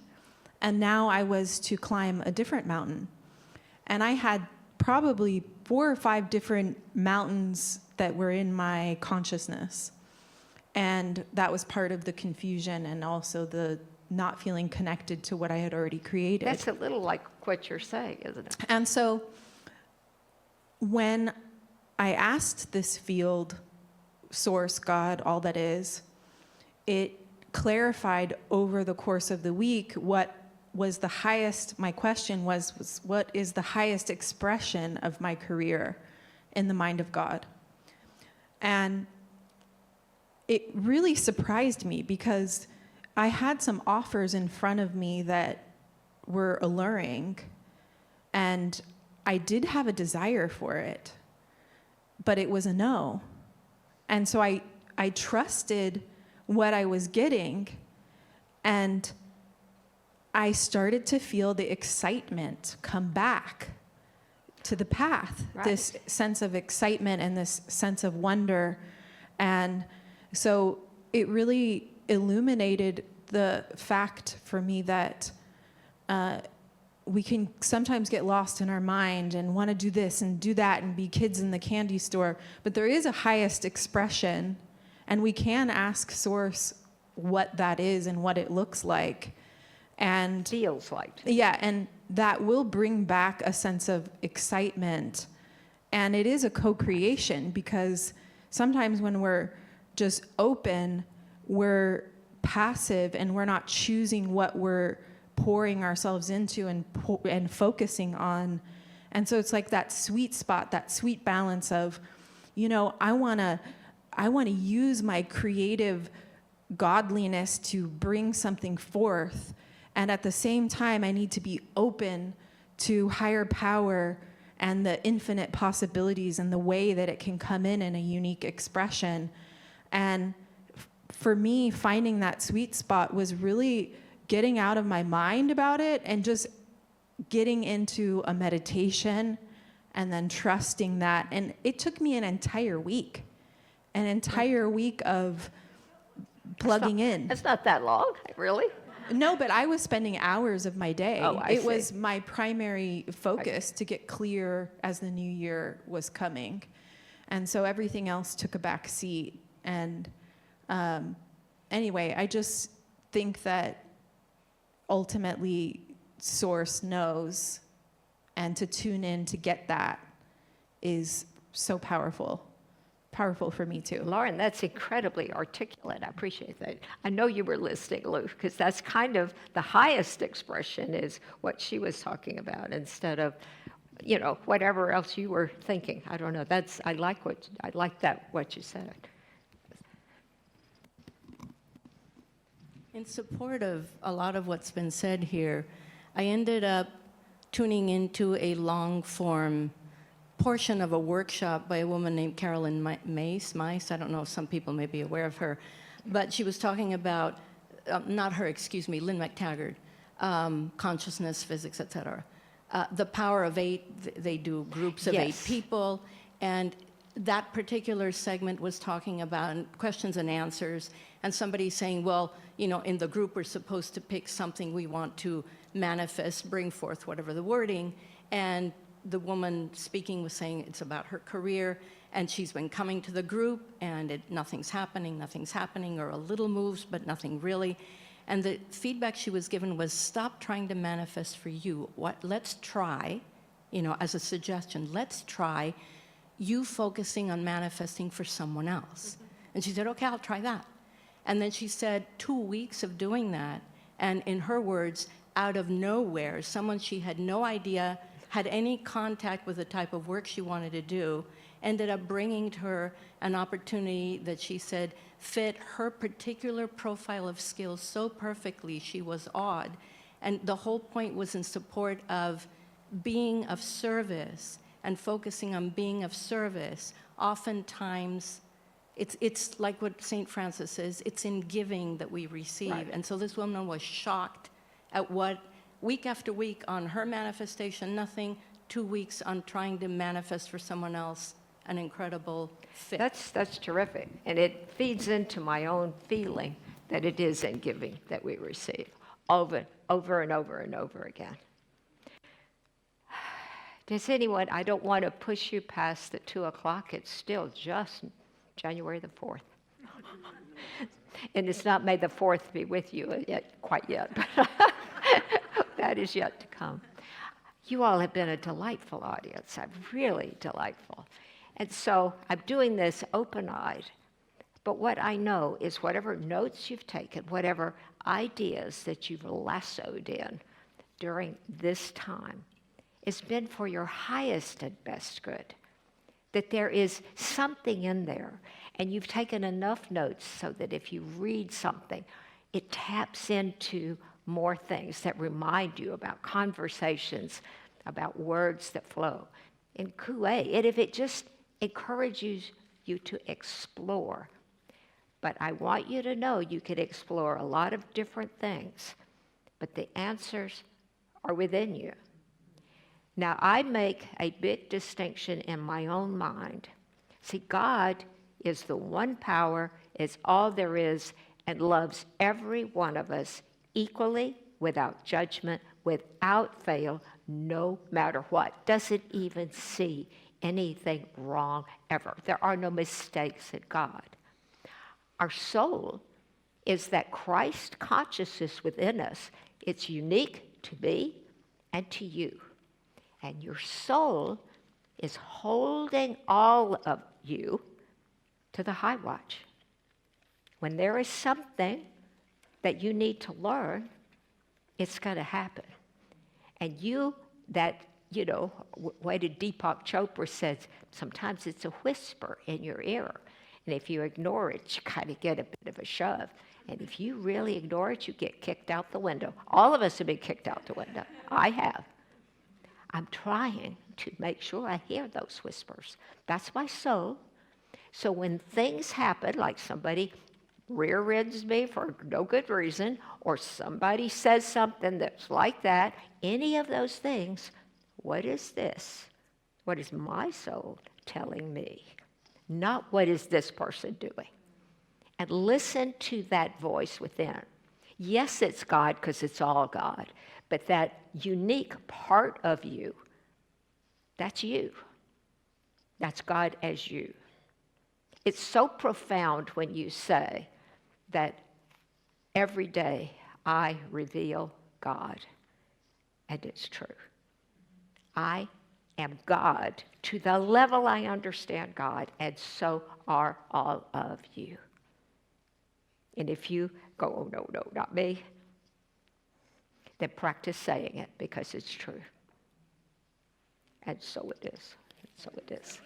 Speaker 13: And now I was to climb a different mountain. And I had probably 4 or 5 different mountains that were in my consciousness. And that was part of the confusion and also the not feeling connected to what I had already created.
Speaker 1: That's a little like what you're saying, isn't it?
Speaker 13: And so when I asked this field, source, God, all that is, it clarified over the course of the week what was the highest, my question was what is the highest expression of my career in the mind of God? And it really surprised me because I had some offers in front of me that were alluring, and I did have a desire for it, but it was a no. And so I trusted what I was getting, and I started to feel the excitement come back to the path,
Speaker 1: Right.
Speaker 13: This sense of excitement and this sense of wonder. And so it really illuminated the fact for me that we can sometimes get lost in our mind and want to do this and do that and be kids in the candy store. But there is a highest expression, and we can ask Source what that is and what it looks like. And
Speaker 1: feels like.
Speaker 13: Yeah, and that will bring back a sense of excitement. And it is a co-creation, because sometimes when we're just open, we're passive and we're not choosing what we're pouring ourselves into and focusing on. And so it's like that sweet spot, that sweet balance of, I want to use my creative godliness to bring something forth. And at the same time, I need to be open to higher power and the infinite possibilities and the way that it can come in a unique expression. And for me, finding that sweet spot was really getting out of my mind about it and just getting into a meditation and then trusting that. And it took me an entire week of plugging in.
Speaker 1: It's not that long, really.
Speaker 13: No, but I was spending hours of my day.
Speaker 1: Oh, I
Speaker 13: it
Speaker 1: see.
Speaker 13: was my primary focus to get clear as the new year was coming. And so everything else took a back seat. And anyway, I just think that ultimately Source knows, and to tune in to get that is so powerful for me too.
Speaker 1: Lauren, that's incredibly articulate. I appreciate that. I know you were listening, Lou, because that's kind of the highest expression is what she was talking about instead of, whatever else you were thinking. I don't know. I like what you said.
Speaker 3: In support of a lot of what's been said here, I ended up tuning into a long-form portion of a workshop by a woman named Carolyn Myss. I don't know if some people may be aware of her, but she was talking about, not her, excuse me, Lynn McTaggart, consciousness, physics, etc. The power of 8, they do groups of 8 people, and that particular segment was talking about questions and answers, and somebody saying, well, in the group we're supposed to pick something we want to manifest, bring forth, whatever the wording, and the woman speaking was saying it's about her career, and she's been coming to the group, and nothing's happening, or a little moves, but nothing really. And the feedback she was given was, stop trying to manifest for you. Let's try, as a suggestion, let's try you focusing on manifesting for someone else. And she said, okay, I'll try that. And then she said 2 weeks of doing that, and in her words, out of nowhere, someone she had no idea had any contact with the type of work she wanted to do, ended up bringing to her an opportunity that she said fit her particular profile of skills so perfectly, she was awed. And the whole point was in support of being of service and focusing on being of service. Oftentimes, it's like what St. Francis says, it's in giving that we receive. Right. And so this woman was shocked at what, week after week on her manifestation, nothing, 2 weeks on trying to manifest for someone else, an incredible fit.
Speaker 1: That's terrific. And it feeds into my own feeling that it is in giving that we receive over and over and over again. Does anyone, I don't want to push you past the 2 o'clock. It's still just January the 4th. And it's not May the 4th be with you quite yet. But that is yet to come. You all have been a delightful audience. Really delightful. And so I'm doing this open-eyed. But what I know is whatever notes you've taken, whatever ideas that you've lassoed in during this time, it's been for your highest and best good. That there is something in there, and you've taken enough notes so that if you read something, it taps into more things that remind you about conversations, about words that flow. In Ku'e, and if it just encourages you to explore. But I want you to know you can explore a lot of different things, but the answers are within you. Now, I make a big distinction in my own mind. See, God is the one power, is all there is, and loves every one of us equally, without judgment, without fail, no matter what. Doesn't even see anything wrong ever. There are no mistakes in God. Our soul is that Christ consciousness within us. It's unique to me and to you. And your soul is holding all of you to the high watch. When there is something that you need to learn, it's going to happen. And what did Deepak Chopra says, sometimes it's a whisper in your ear. And if you ignore it, you kind of get a bit of a shove. And if you really ignore it, you get kicked out the window. All of us have been kicked out the window. I have. I'm trying to make sure I hear those whispers. That's my soul. So when things happen, like somebody rear ends me for no good reason, or somebody says something that's like that, any of those things, what is this? What is my soul telling me? Not what is this person doing? And listen to that voice within. Yes, it's God because it's all God, but that unique part of you, that's you. That's God as you. It's so profound when you say that every day I reveal God, and it's true. I am God to the level I understand God, and so are all of you. And if you go, oh, no, not me, then practice saying it because it's true. And so it is. So it is.